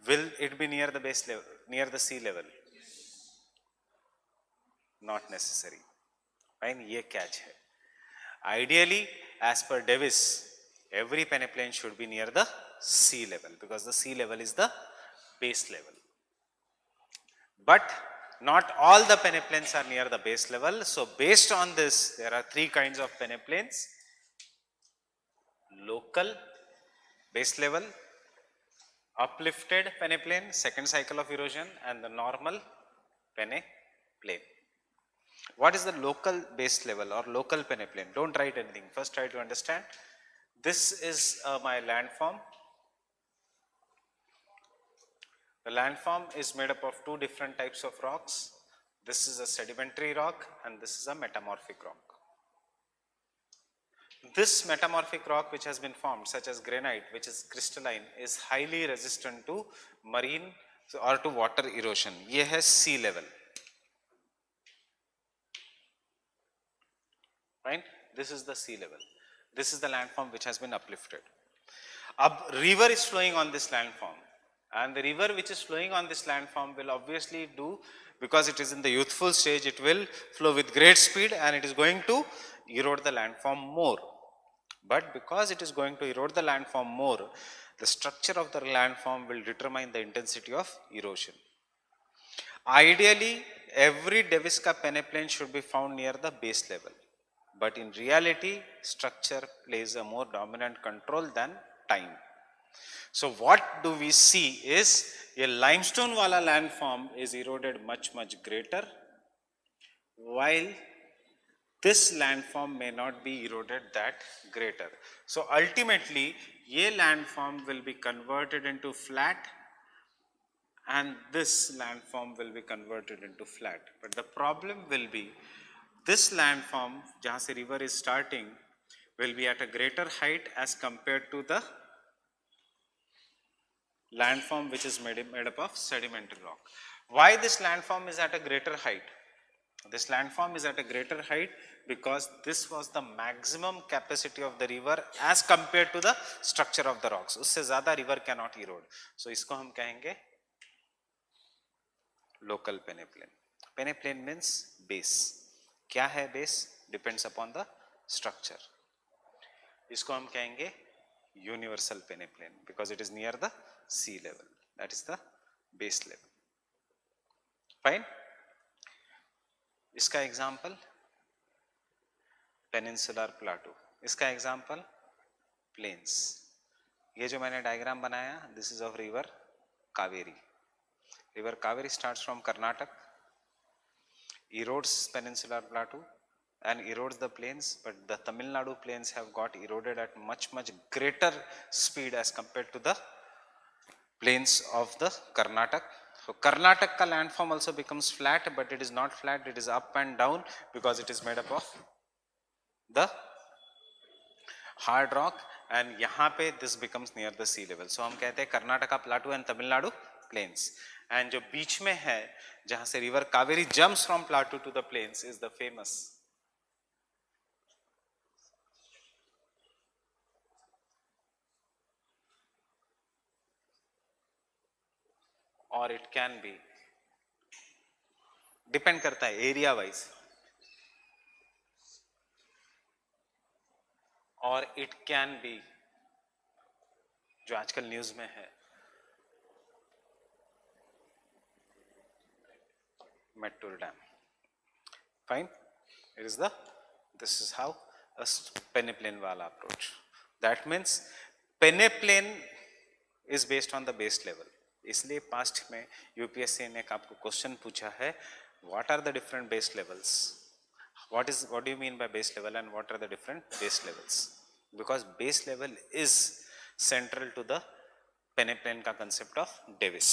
Will it be near the base level, near the sea level? Not necessary. Fine. ये catch है. Ideally, as per Davis, every peneplain should be near the sea level because the sea level is the base level. But not all the peneplains are near the base level. So based on this, there are 3 kinds of peneplains: local, base level, uplifted peneplain, second cycle of erosion, and the normal peneplain. What is the local base level or local peneplain? Don't write anything. First try to understand. This is my landform. The landform is made up of 2 different types of rocks. This is a sedimentary rock and this is a metamorphic rock. This metamorphic rock which has been formed, such as granite, which is crystalline, is highly resistant to marine or to water erosion. ये है sea level. Right? This is the sea level. This is the landform which has been uplifted. A river is flowing on this landform, and the river which is flowing on this landform will obviously do, because it is in the youthful stage, it will flow with great speed and it is going to erode the landform more. But because it is going to erode the landform more, the structure of the landform will determine the intensity of erosion. Ideally, every Davis ka peneplain should be found near the base level. But in reality, structure plays a more dominant control than time. So what do we see is a limestone wala landform is eroded much greater, while this landform may not be eroded that greater. So ultimately, ye landform will be converted into flat and this landform will be converted into flat. But the problem will be, this landform, jahan se river is starting, will be at a greater height as compared to the landform which is made up of sedimentary rock. Why this landform is at a greater height? This landform is at a greater height because this was the maximum capacity of the river as compared to the structure of the rocks. Usse zyada river cannot erode. So isko hum kahenge local peneplain. Peneplain means base. क्या है base? Depends upon the structure. इसको हम कहेंगे universal peneplain because it is near the sea level. That is the base level. Fine. इसका example peninsular plateau. इसका example plains. ये जो मैंने diagram बनाया, this is of river Kaveri. River Kaveri starts from Karnataka, erodes peninsular plateau and erodes the plains, but the Tamil Nadu plains have got eroded at much greater speed as compared to the plains of the Karnataka. So Karnataka ka landform also becomes flat, but it is not flat, it is up and down because it is made up of the hard rock, and yahan pe this becomes near the sea level. So hum kehte hain Karnataka plateau and Tamil Nadu plains. And जो बीच में है जहां से river Kaveri jumps from plateau to the plains is the famous or it can be, depend करता है area wise, और it can be जो आजकल न्यूज में है Mettur Dam. Fine. This is how a peneplain wala approach. That means peneplain is based on the base level, इसलिए past में UPSC ने आपको क्वेश्चन पूछा है what are the different base levels, what do you mean by base level and what are the different base levels, because base level is central to the peneplain का concept of Davis.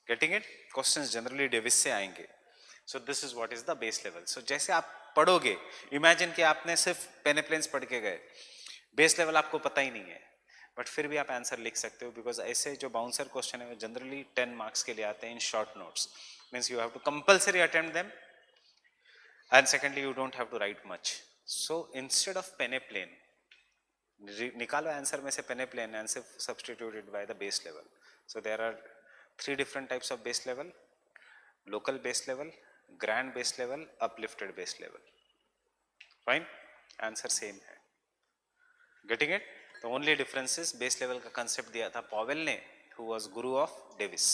Getting it? Questions generally Davis से आएंगे. So this is what is the base level. So जैसे आप पढ़ोगे, imagine कि आपने सिर्फ peneplains पढ़ के गए, base level आपको पता ही नहीं है, बट फिर भी आप आंसर लिख सकते हो, बिकॉज ऐसे जो बाउंसर क्वेश्चन है वो जनरली 10 मार्क्स के लिए आते हैं in short notes, means you have to compulsory attempt them, and secondly you don't have to write much. So instead of peneplain, निकालो आंसर में से peneplain and substitute it by the base level. So there are 3 different types of base level: local base level, grand base level, uplifted base level. Fine, answer same है. Getting it? The only difference is base level का concept दिया था Powell ने, who was guru of Davis.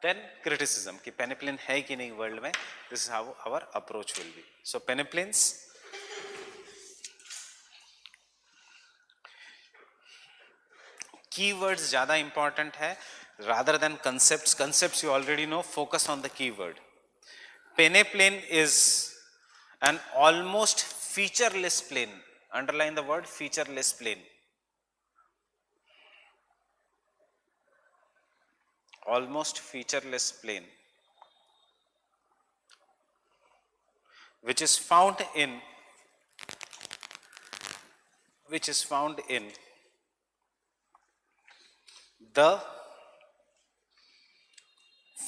Then criticism कि peneplain है कि नहीं world में, this is how our approach will be. So peneplains, keywords ज़्यादा important है rather than concepts. Concepts you already know, focus on the keyword. Peneplain is an almost featureless plane. Underline the word featureless plane. Almost featureless plane, which is found in the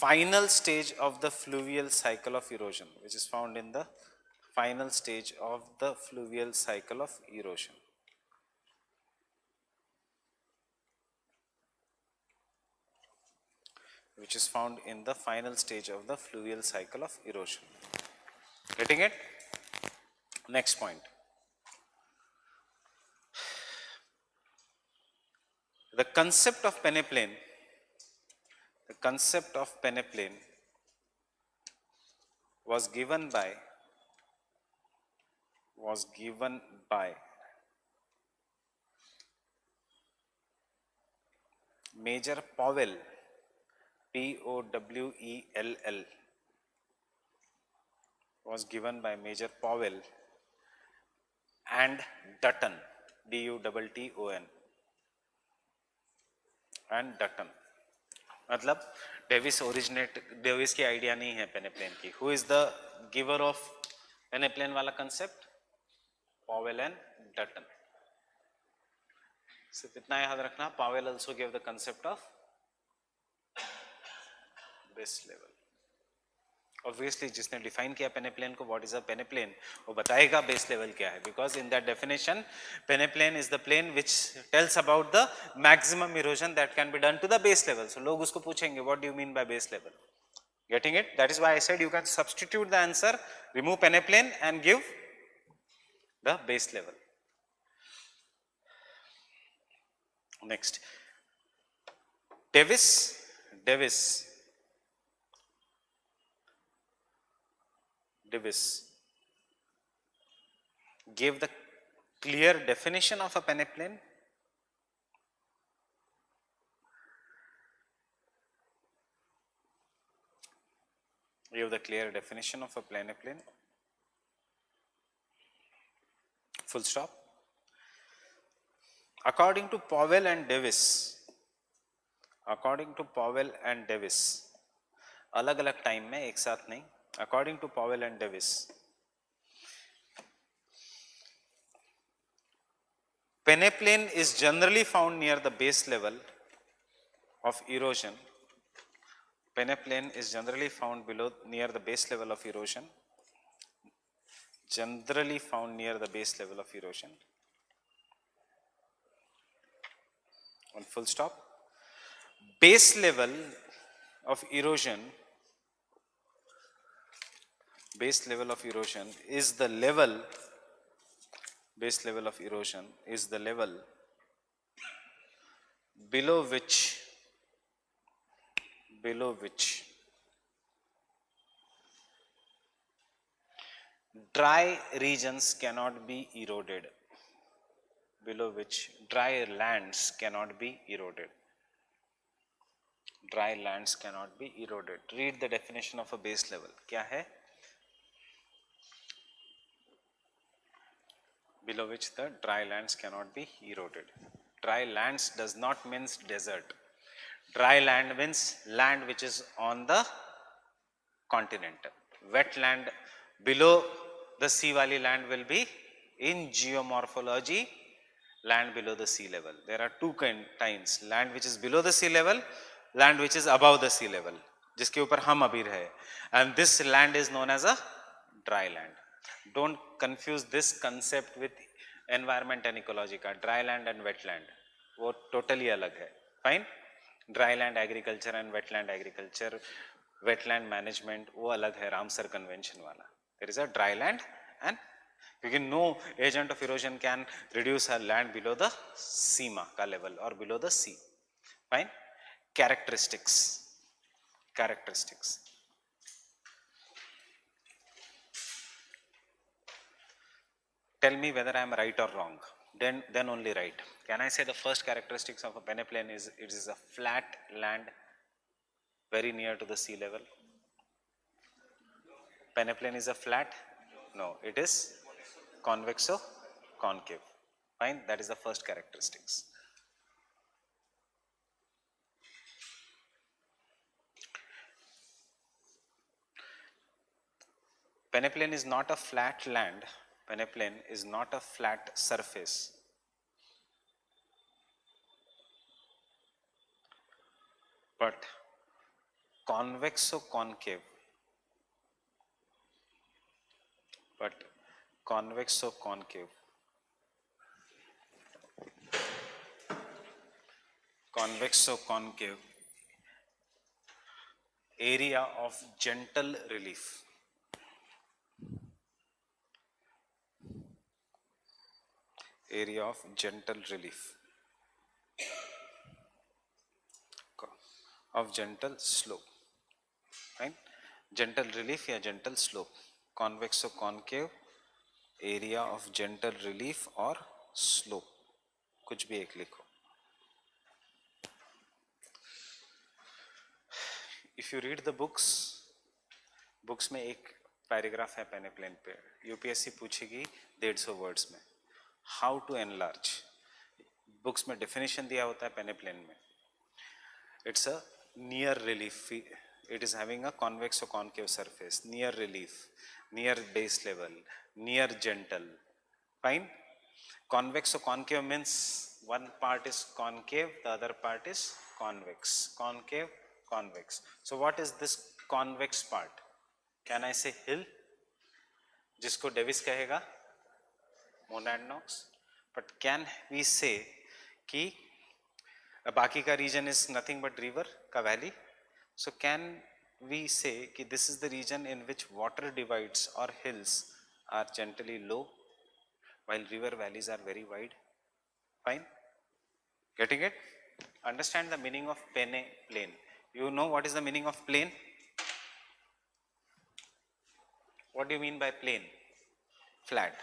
final stage of the fluvial cycle of erosion, which is found in the final stage of the fluvial cycle of erosion. Which is found in the final stage of the fluvial cycle of erosion. Getting it? Next point. The concept of peneplain, was given by Major Powell, Powell, was given by Major Powell and Dutton, Dutton, and Dutton. मतलब Davis की idea नहीं है peneplain की. Who is the giver of peneplain वाला concept? Powell and Dutton. सिर्फ इतना याद रखना, Powell also give the concept of base level. Obviously जिसने डिफाइन किया पेनेप्लेन को, व्हाट इज अ पेनेप्लेन, वो बताएगा बेस लेवल क्या है, because in that definition peneplain is the plain which tells about the maximum erosion that can be done to the base level. So लोग उसको पूछेंगे what do you mean by base level. Getting it? That is why I said you can substitute the answer, remove peneplain and give the base level. Next, Davis gave the clear definition of a peneplain. Give the clear definition of a peneplain. Full stop. According to Powell and Davis, अलग अलग time में, एक साथ नहीं. According to Powell and Davis, peneplain is generally found near the base level of erosion. Peneplain is generally found near the base level of erosion. Generally found near the base level of erosion. On full stop. Base level of erosion is the level. Base level of erosion is the level below which Dry regions cannot be eroded, below which dry lands cannot be eroded. Dry lands cannot be eroded. Read the definition of a base level. क्या है? Below which the dry lands cannot be eroded. Dry lands does not means desert. Dry land means land which is on the continent. Wet land below the sea valley land will be in geomorphology land below the sea level. There are two kinds, land which is below the sea level, land which is above the sea level, जिसके ऊपर हम अभी रहे. And this land is known as a dry land. Don't confuse this concept with environment and ecology का. Dry land and wetland वो totally अलग है. Fine. Dry land agriculture and wetland agriculture, wetland management वो अलग है Ramsar convention वाला. There is a dry land and क्योंकि no agent of erosion can reduce a land below the सीमा का level or below the sea. Fine. Characteristics. Tell me whether I am right or wrong. Then only right. Can I say the first characteristics of a peneplain is it is a flat land very near to the sea level? Peneplain is a flat? No, it is convexo-concave. Fine, that is the first characteristics. Peneplain is not a flat land. Peneplain is not a flat surface. But convexo-concave. Convexo-concave area of gentle relief. Area of gentle relief. Of gentle slope. Right? Gentle relief या gentle slope. Convexo-concave area of gentle relief or slope. कुछ भी एक लिखो. If you read the books में एक paragraph है पेनेप्लेन पे. UPSC पूछेगी 150 words में. How to enlarge. बुक्स में डेफिनेशन दिया होता है पेनेप्लेन में. It's a near relief. It is having a convex or concave surface, near relief, near base level, near gentle. Fine. Convex or concave means one part is concave, the other part is convex. Concave, convex. So what is this convex part? Can I say hill? जिसको Davis कहेगा Monadnocks. But can we say कि बाकी का region is nothing but river का valley? So can we say कि this is the region in which water divides or hills are gently low while river valleys are very wide? Fine? Getting it? Understand the meaning of peneplain. You know what is the meaning of plain? What do you mean by plain? Flat.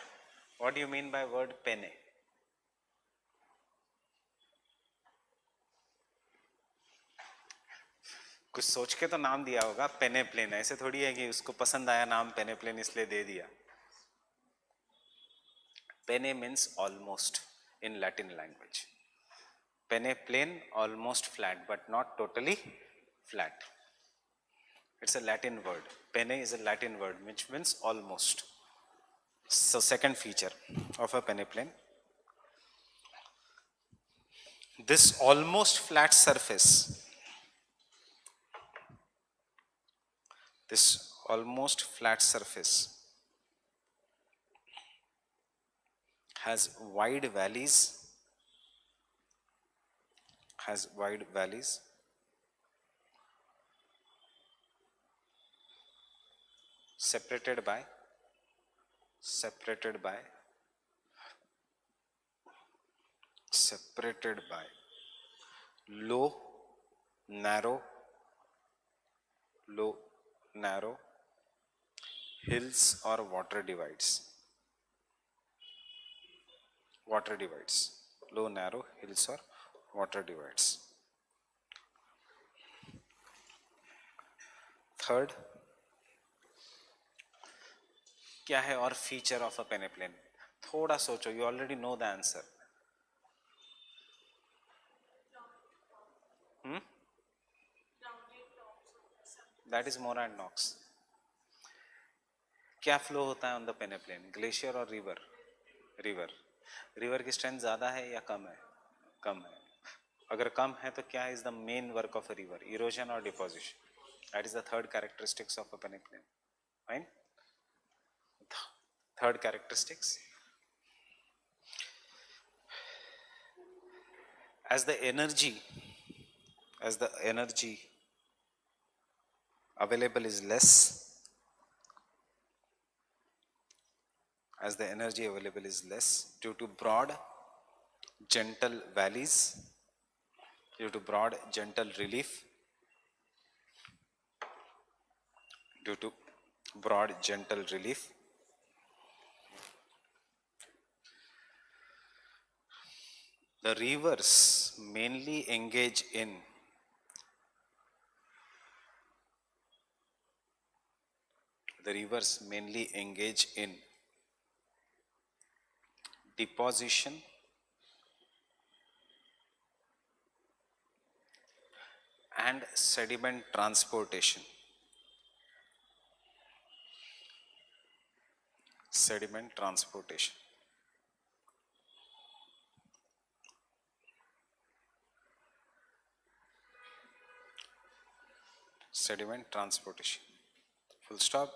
What do you mean by word pene? कुछ सोच के तो नाम दिया होगा पेनेप्लेन. ऐसे थोड़ी है कि उसको पसंद आया नाम पेनेप्लेन इसलिए दे दिया. Pene means almost in Latin language. Peneplain almost flat but not totally flat. It's a Latin word. Pene is a Latin word which means almost. So second feature of a peneplain. This almost flat surface. This almost flat surface has wide valleys, separated by low, narrow hills or water divides? Water divides. Low, narrow, hills or water divides. Third, क्या है और feature of a पेनेप्लेन? थोड़ा सोचो, you already know the answer. That is मोरा and Knox. क्या flow होता है on the पेनेप्लेन, glacier और रिवर? रिवर. रिवर की स्ट्रेंथ ज़्यादा है या कम है? कम है. अगर कम है तो क्या is the main work of a river, erosion और deposition? That is the third characteristics of a peneplain. Fine. Third characteristics, as the energy available is less, as the energy available is less due to broad gentle valleys, due to broad gentle relief, due to broad gentle relief, the rivers mainly engage in deposition and sediment transportation. Sediment transportation. Sediment transportation. Full stop.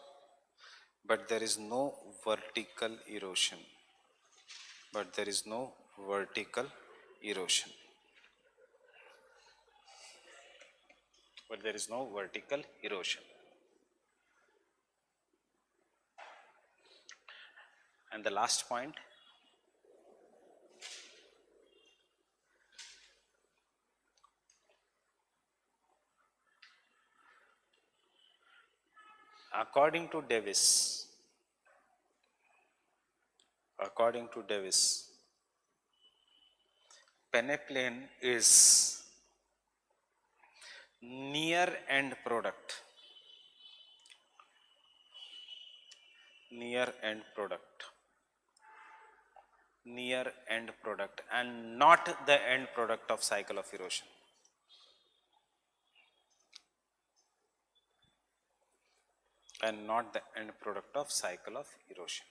But there is no vertical erosion. But there is no vertical erosion. But there is no vertical erosion. And the last point, according to Davis, peneplain is near end product. Near end product and not the end product of cycle of erosion. And not the end product of cycle of erosion.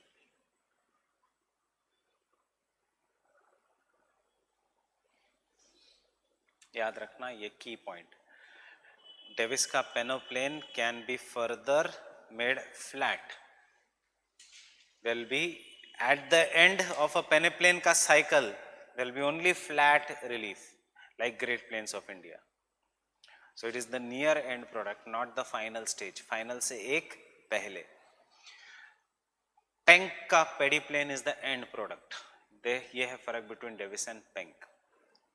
याद रखना ये की point. Davis का peneplain can be further made flat. There will be at the end of a peneplain ka cycle, there will be only flat relief like Great Plains of India. So it is the near end product, not the final stage. Final se ek pehle. Penk ka pediplane is the end product. ये है फर्क between Davis and Penk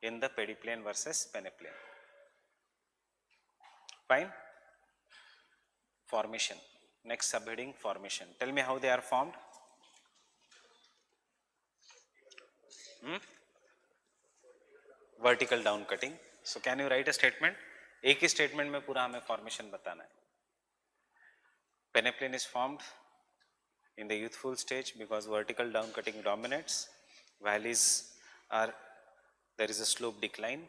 in the pediplane versus peneplain. Fine. Formation. Next subheading, formation. Tell me how they are formed. Vertical down cutting. So can you write a statement? एक ही statement में पूरा हमें formation बताना है. Peneplain is formed in the youthful stage because vertical down cutting dominates. Valleys are, there is a slope decline.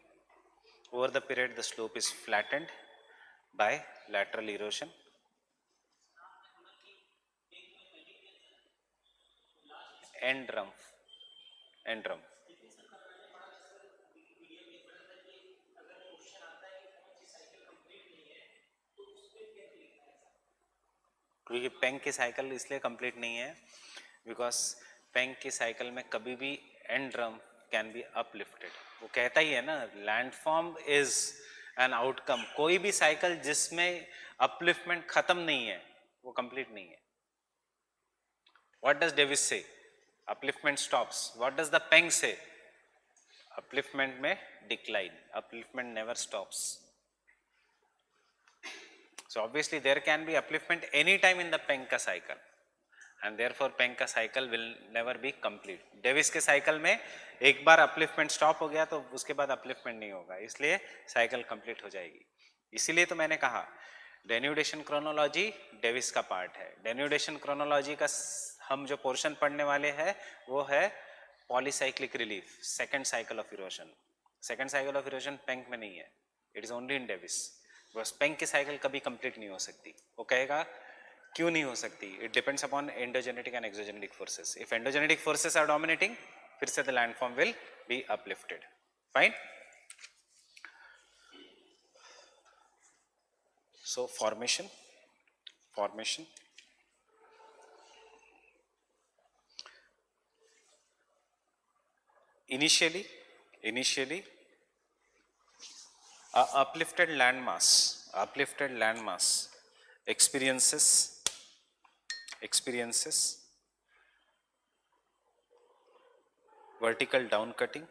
Over the period the slope is flattened by lateral erosion. End drum. क्योंकि Penck की cycle इसलिए complete नहीं है because Penck की cycle में कभी भी and drum can be uplifted. वो कहता ही है ना, लैंडफॉर्म इज एन आउटकम. कोई भी साइकिल जिसमें अपलिफ्टमेंट खत्म नहीं है वो कंप्लीट नहीं है. व्हाट डज डेविस से? Upliftment stops. What does the Penck से? अपलिफ्टमेंट में decline. Upliftment never stops. So obviously there can be upliftment any time in the Penck cycle, and therefore Penck cycle will never be complete. Davis के cycle में एक बार upliftment stop हो गया तो उसके बाद अपलिफ्टमेंट नहीं होगा, इसलिए साइकिल कंप्लीट हो जाएगी. इसीलिए तो मैंने कहा डेन्यूडेशन क्रोनोलॉजी डेविस का पार्ट है. डेन्यूडेशन क्रोनोलॉजी का हम जो पोर्शन पढ़ने वाले हैं वो है polycyclic relief, second cycle of erosion. Second cycle of erosion Penck में नहीं है, it is only in Davis. बस पेंक की साइकिल कभी कंप्लीट नहीं हो सकती. वो कहेगा क्यों नहीं हो सकती? It depends upon endogenetic and exogenetic forces. If endogenetic forces are dominating, फिर से the landform will be uplifted. Fine. So formation initially a uplifted landmass experiences vertical down cutting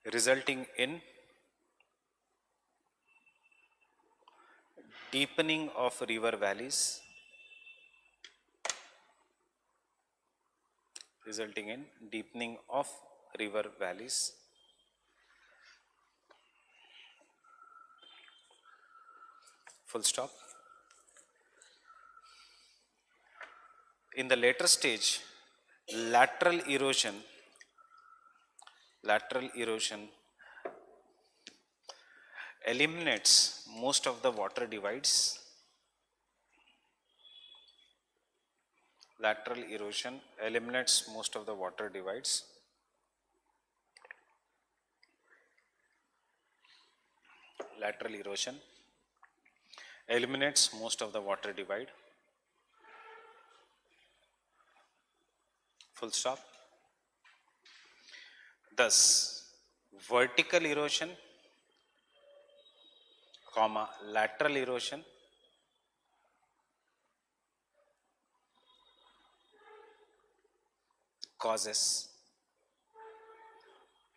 resulting in deepening of river valleys, full stop. In the later stage, lateral erosion eliminates most of the water divides. Lateral erosion eliminates most of the water divides. Lateral erosion eliminates most of the water divide. Full stop. Thus, vertical erosion, lateral erosion causes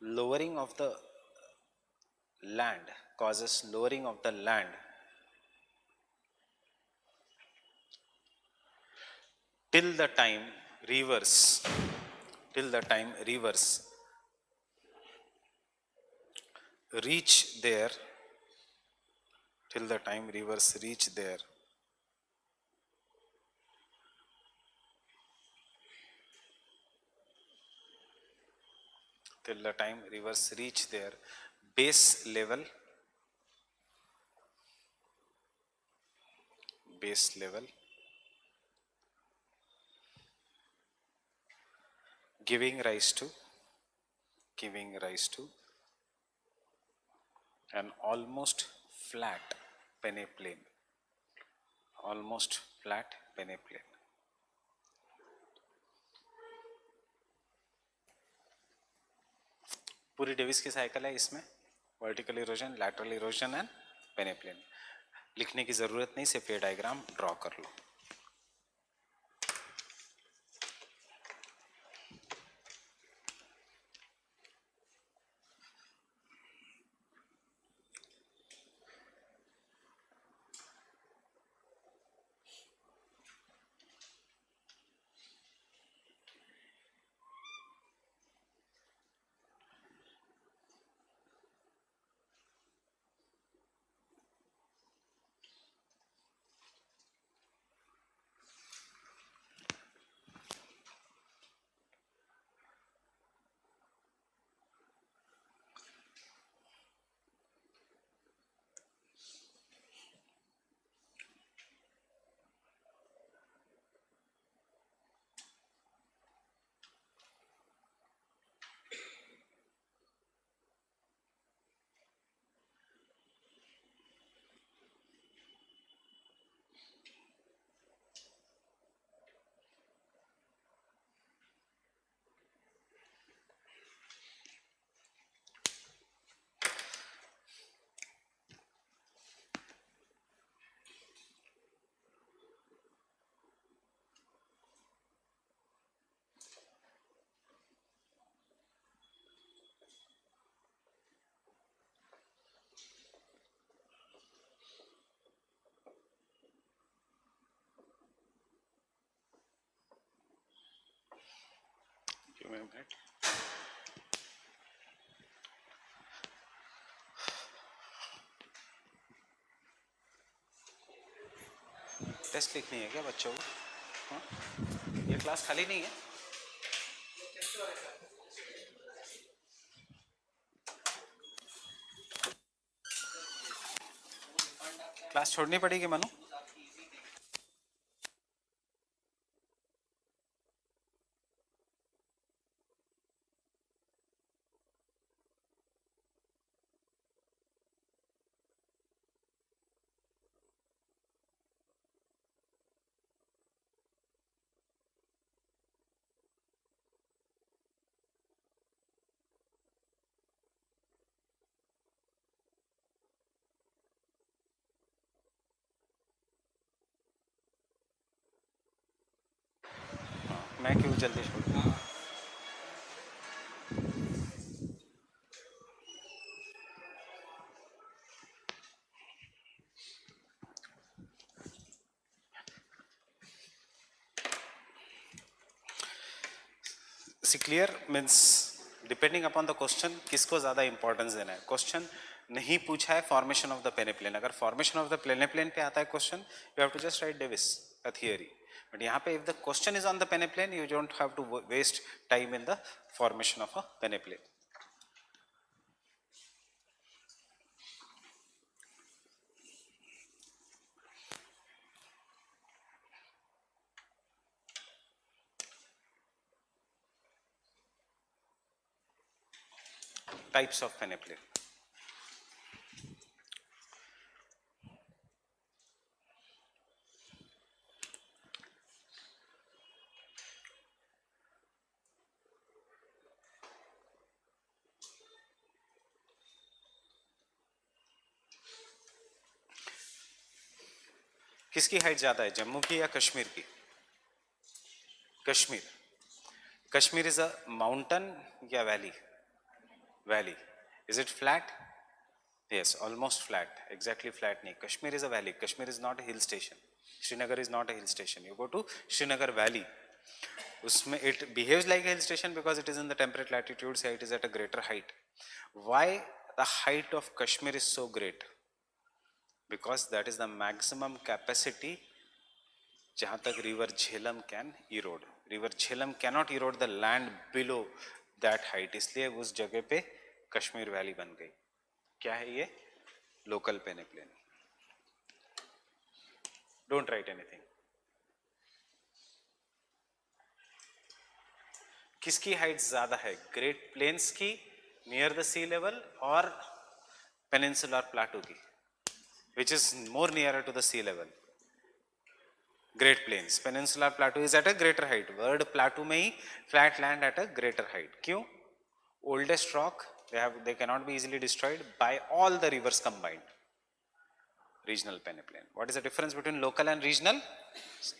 lowering of the land, till the time rivers reach there, till the time rivers reach there base level giving rise to an almost flat peneplain. पूरी Davis की cycle है, इसमें vertical erosion, lateral erosion and peneplain. लिखने की जरूरत नहीं, सिर्फ ये डायग्राम ड्रॉ कर लो. me a minute. टेस्ट लिखनी है क्या बच्चों को? हाँ? ये क्लास खाली नहीं है? क्लास छोड़नी पड़ेगी मनु? मैं क्यों जल्दी छोड़? See clear means depending upon the question किसको ज़्यादा इंपॉर्टेंस देना है. क्वेश्चन नहीं पूछा है फॉर्मेशन ऑफ द पेनेप्लेन, अगर फॉर्मेशन ऑफ द पेनेप्लेन पे आता है question, you have to just write Davis a theory. But यहाँ पे if the question is on the peneplain, you don't have to waste time in the formation of a peneplain. Types of peneplain. किसकी height ज्यादा है, जम्मू की या कश्मीर की? Kashmir. Kashmir is a mountain या valley? Valley. Is it flat? Yes, almost flat. Exactly flat nahi. Kashmir is a valley. Kashmir is not a hill station. Srinagar is not a hill station. You go to Srinagar Valley. उसमें it behaves like a hill station because it is in the temperate latitudes. It is at a greater height. Why the height of Kashmir is so great? Because that is the maximum capacity जहाँ तक river Jhelum can erode. River Jhelum cannot erode the land below that height. इसलिए उस जगह पे Kashmir valley बन गई. क्या है ये? Local peneplain. Don't write anything. किसकी हाइट ज्यादा है, ग्रेट प्लेन्स की नियर द सी लेवल और पेनिनसुलर प्लाटू की? Which is more near to the sea level? Great plains. Peninsular plateau is at a greater height. Word plateau में ही flat land at a greater height. क्यों? Oldest rock, they cannot be easily destroyed by all the rivers combined. Regional peneplain. What is the difference between local and regional?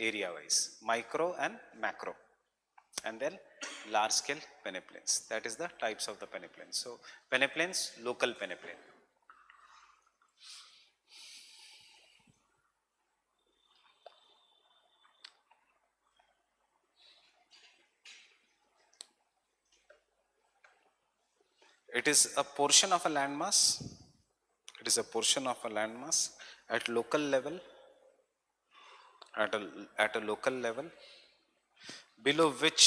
Area wise, micro and macro, and then large scale peneplains. That is the types of the peneplains. So peneplains, local peneplain. It is a portion of a landmass. It is a portion of a landmass at local level, at a local level, below which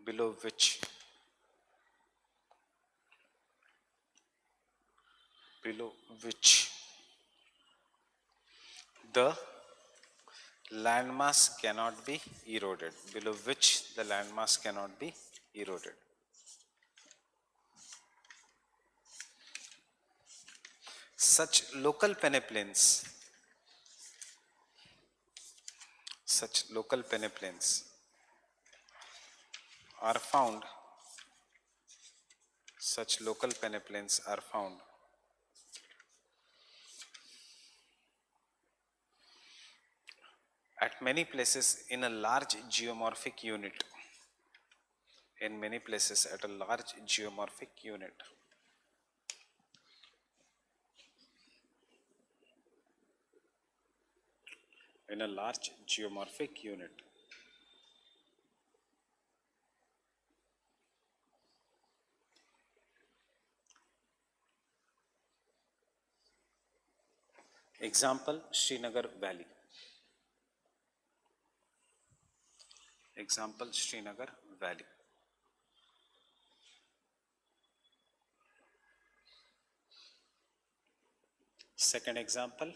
below which below which the landmass cannot be eroded. Below which the landmass cannot be eroded. Such local peneplains, are found. Such local peneplains are found at many places in a large geomorphic unit. In many places at a large geomorphic unit. In a large geomorphic unit. Example, Srinagar Valley. Example, Srinagar Valley. Second example,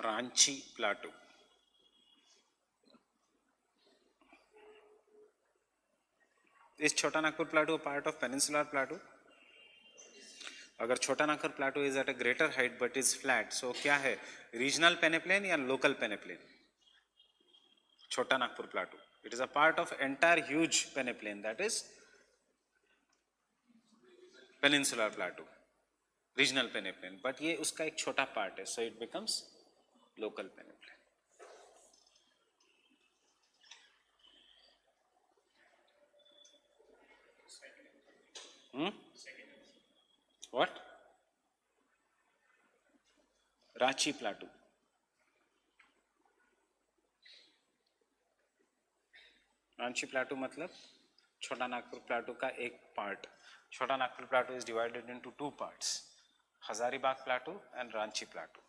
Ranchi Plateau. Is Chota Nagpur Plateau a part of Peninsular Plateau? अगर Chota Nagpur plateau is at a greater height but is flat, so क्या है, regional peneplain या local peneplain? Chota Nagpur plateau, it is a part of entire huge peneplain, that is peninsular plateau, regional peneplain, but ये उसका एक छोटा part है, so it becomes local peneplain. What? Ranchi plateau. Ranchi plateau मतलब Chota Nagpur plateau का एक part. Chota Nagpur plateau is divided into two parts, Hazaribagh plateau and Ranchi plateau.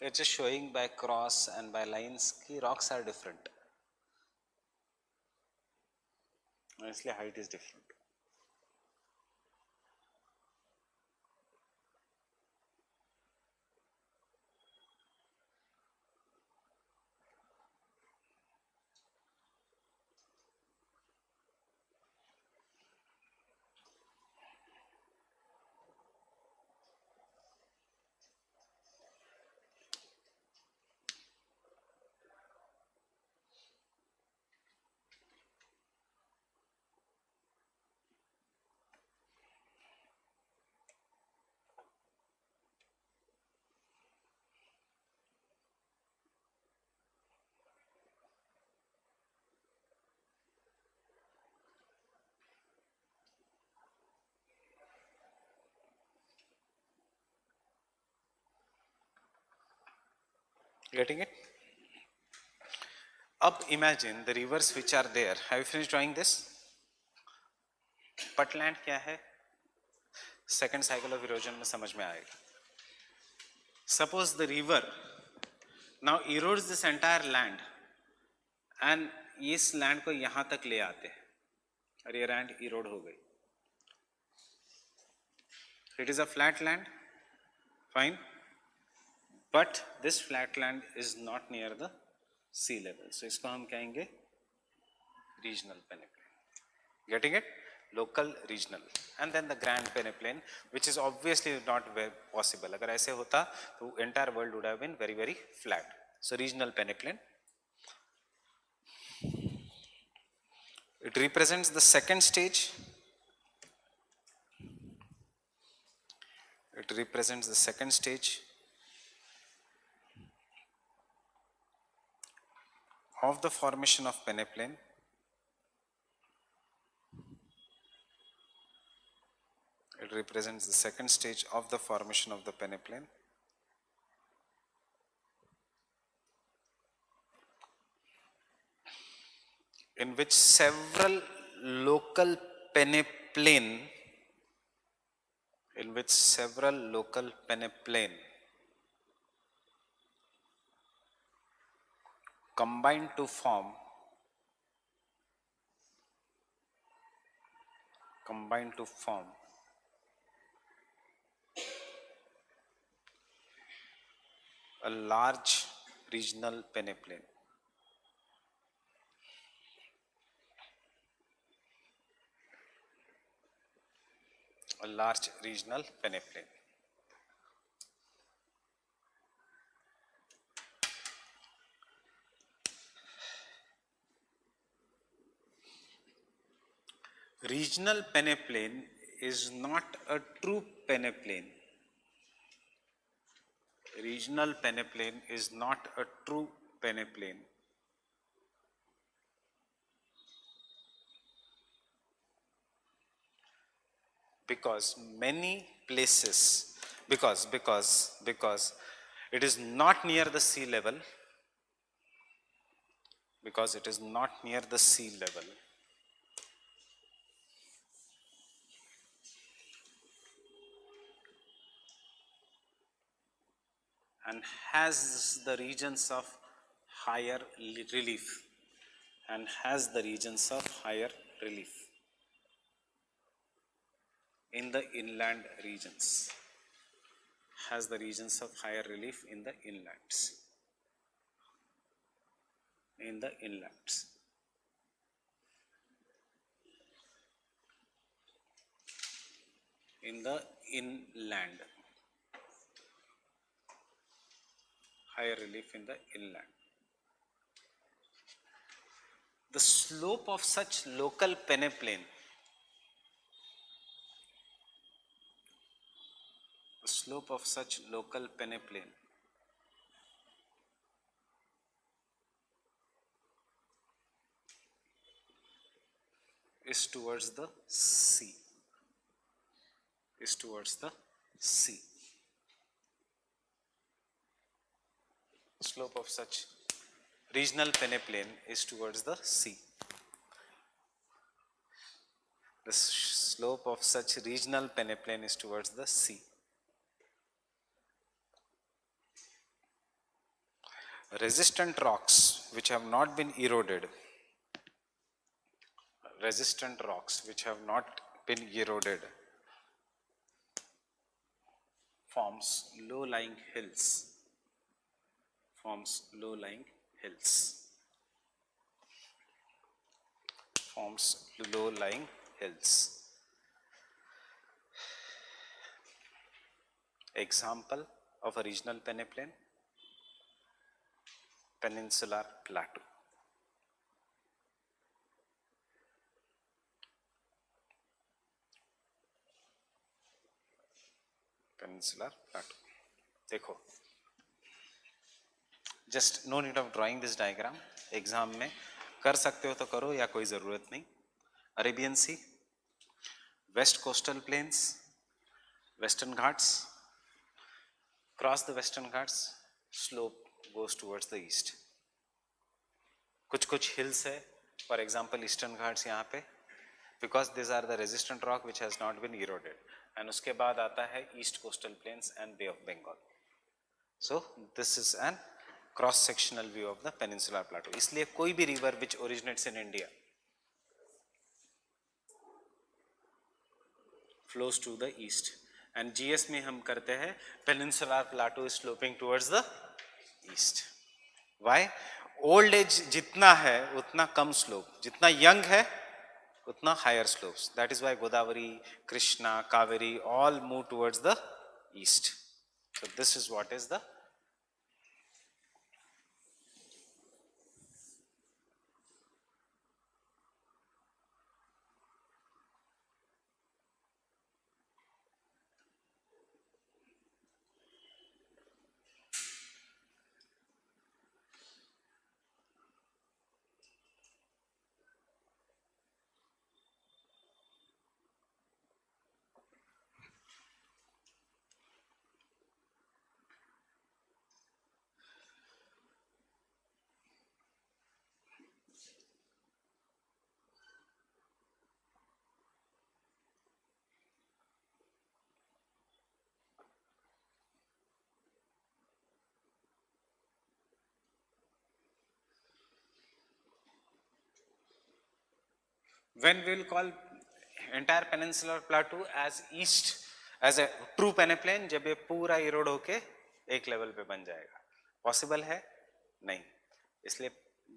It's just showing by cross and by lines कि rocks are different. इसलिए height is different. Getting it? Up, imagine the rivers which are there. Have you finished drawing this? Putland क्या है? Second cycle of erosion में समझ में आएगा. Suppose the river now erodes this entire land and इस land को यहाँ तक ले आते हैं और ये land erode हो गई. It is a flat land, fine, but this flat land is not near the sea level, so इसको हम कहेंगे regional peneplain. Getting it? Local, regional, and then the grand peneplain, which is obviously not very possible. अगर ऐसे होता तो entire world would have been very very flat. So regional peneplain It represents the second stage. It represents the second stage of the formation of peneplain. It represents the second stage of the formation of the peneplain. In which several local peneplain combine to form a large regional peneplain. A large regional peneplain. Regional peneplain is not a true peneplain. Regional peneplain is not a true peneplain. Because many places, because it is not near the sea level, and has the regions of higher relief, in the inland regions, has the regions of higher relief in the inlands. In the inland, higher relief in the inland. The slope of such local peneplain, is towards the sea. Slope of such regional peneplain is towards the sea. The slope of such regional peneplain is towards the sea. Resistant rocks which have not been eroded, forms low-lying hills. Example of a regional peneplain: Peninsular Plateau. देखो, just no need of drawing this diagram. Exam में कर सकते हो तो करो या कोई जरूरत नहीं. Arabian Sea, west coastal plains, Western Ghats, cross the Western Ghats, slope goes towards the east. कुछ हिल्स है, फॉर एग्जाम्पल ईस्टर्न घाट्स यहाँ पे, because this are the resistant rock which has not been eroded. And उसके बाद आता है east coastal plains and Bay of Bengal. So this is an cross sectional view of the Peninsular Plateau. इसलिए कोई भी river which originates in India flows to the east. And GS में हम करते हैं Peninsular Plateau is sloping towards the east. Why? Old age जितना है उतना कम स्लोप, जितना यंग है उतना higher slopes. That is why Godavari, Krishna, Kaveri all move towards the east. So this is what is the When we will call entire peninsular plateau as east, as a true peneplain, जब ये पूरा इरोड होके एक level पे बन जाएगा, पॉसिबल है नहीं. इसलिए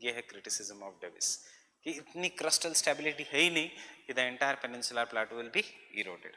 ये है क्रिटिसिज्म ऑफ डेविस कि इतनी क्रस्टल स्टेबिलिटी है ही नहीं कि the entire peninsular Plato will be eroded.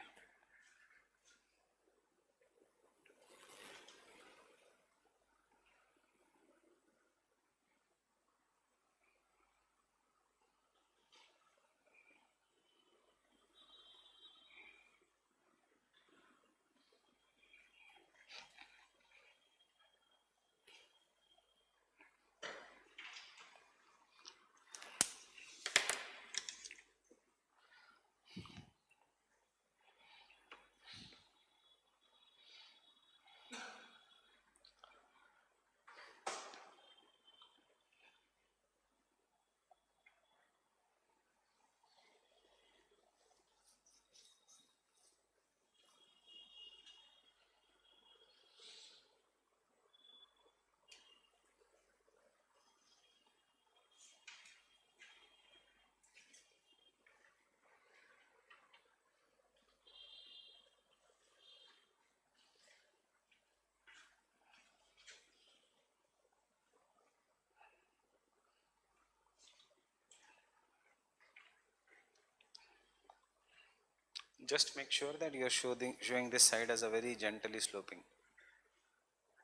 Just make sure that you are showing this side as a very gently sloping.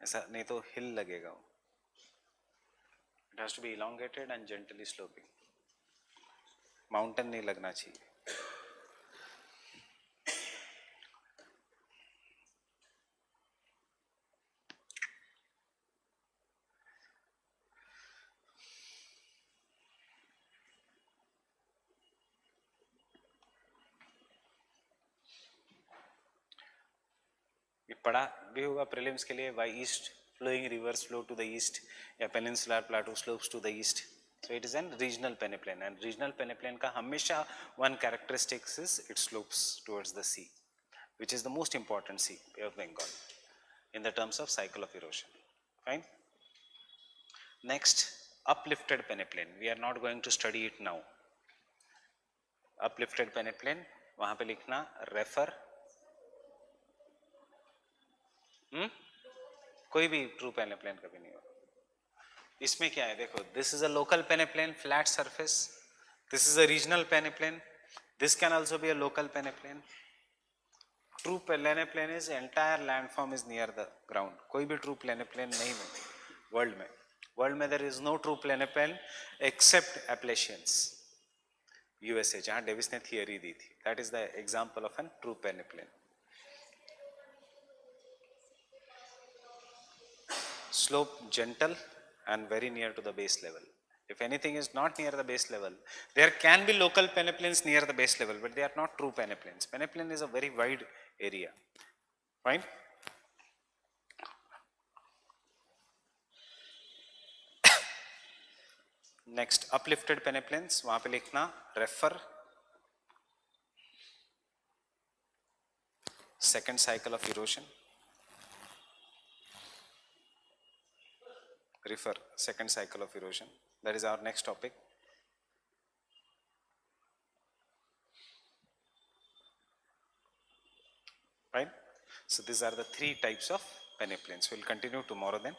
ऐसा नहीं तो हिल लगेगा वो. It has to be elongated and gently sloping. Mountain नहीं लगना चाहिए. ये पढ़ा भी होगा प्रीलिम्स के लिए, why east flowing rivers flow to the east, या peninsular plateau slopes to the east. So it is an regional peneplain, and regional peneplain का हमेशा one characteristics is it slopes towards the sea, which is the most important sea, Bay of Bengal, in the terms of cycle of erosion. Fine. Next, uplifted peneplain. We are not going to study it now. Uplifted peneplain, वहाँ पे लिखना refer. कोई भी true पेनेप्लेन कभी नहीं होगा. इसमें क्या है देखो, this is a local peneplain, flat surface. This is a regional peneplain. This can also be a local peneplain. True peneplain is entire landform is near the ground. कोई भी ट्रू पेनेप्लेन नहीं है वर्ल्ड में. वर्ल्ड में there is no true peneplain except Appalachians, USA, जहां Davis ने theory दी थी. That is the example of an true peneplain. Slope gentle and very near to the base level. If anything is not near the base level, there can be local peneplains near the base level, but they are not true peneplains. Peneplain is a very wide area. Fine. Next, uplifted peneplains. वहाँ पे लिखना refer second cycle of erosion. Refer second cycle of erosion. That is our next topic. Right. So these are the three types of peneplains. We'll continue tomorrow then.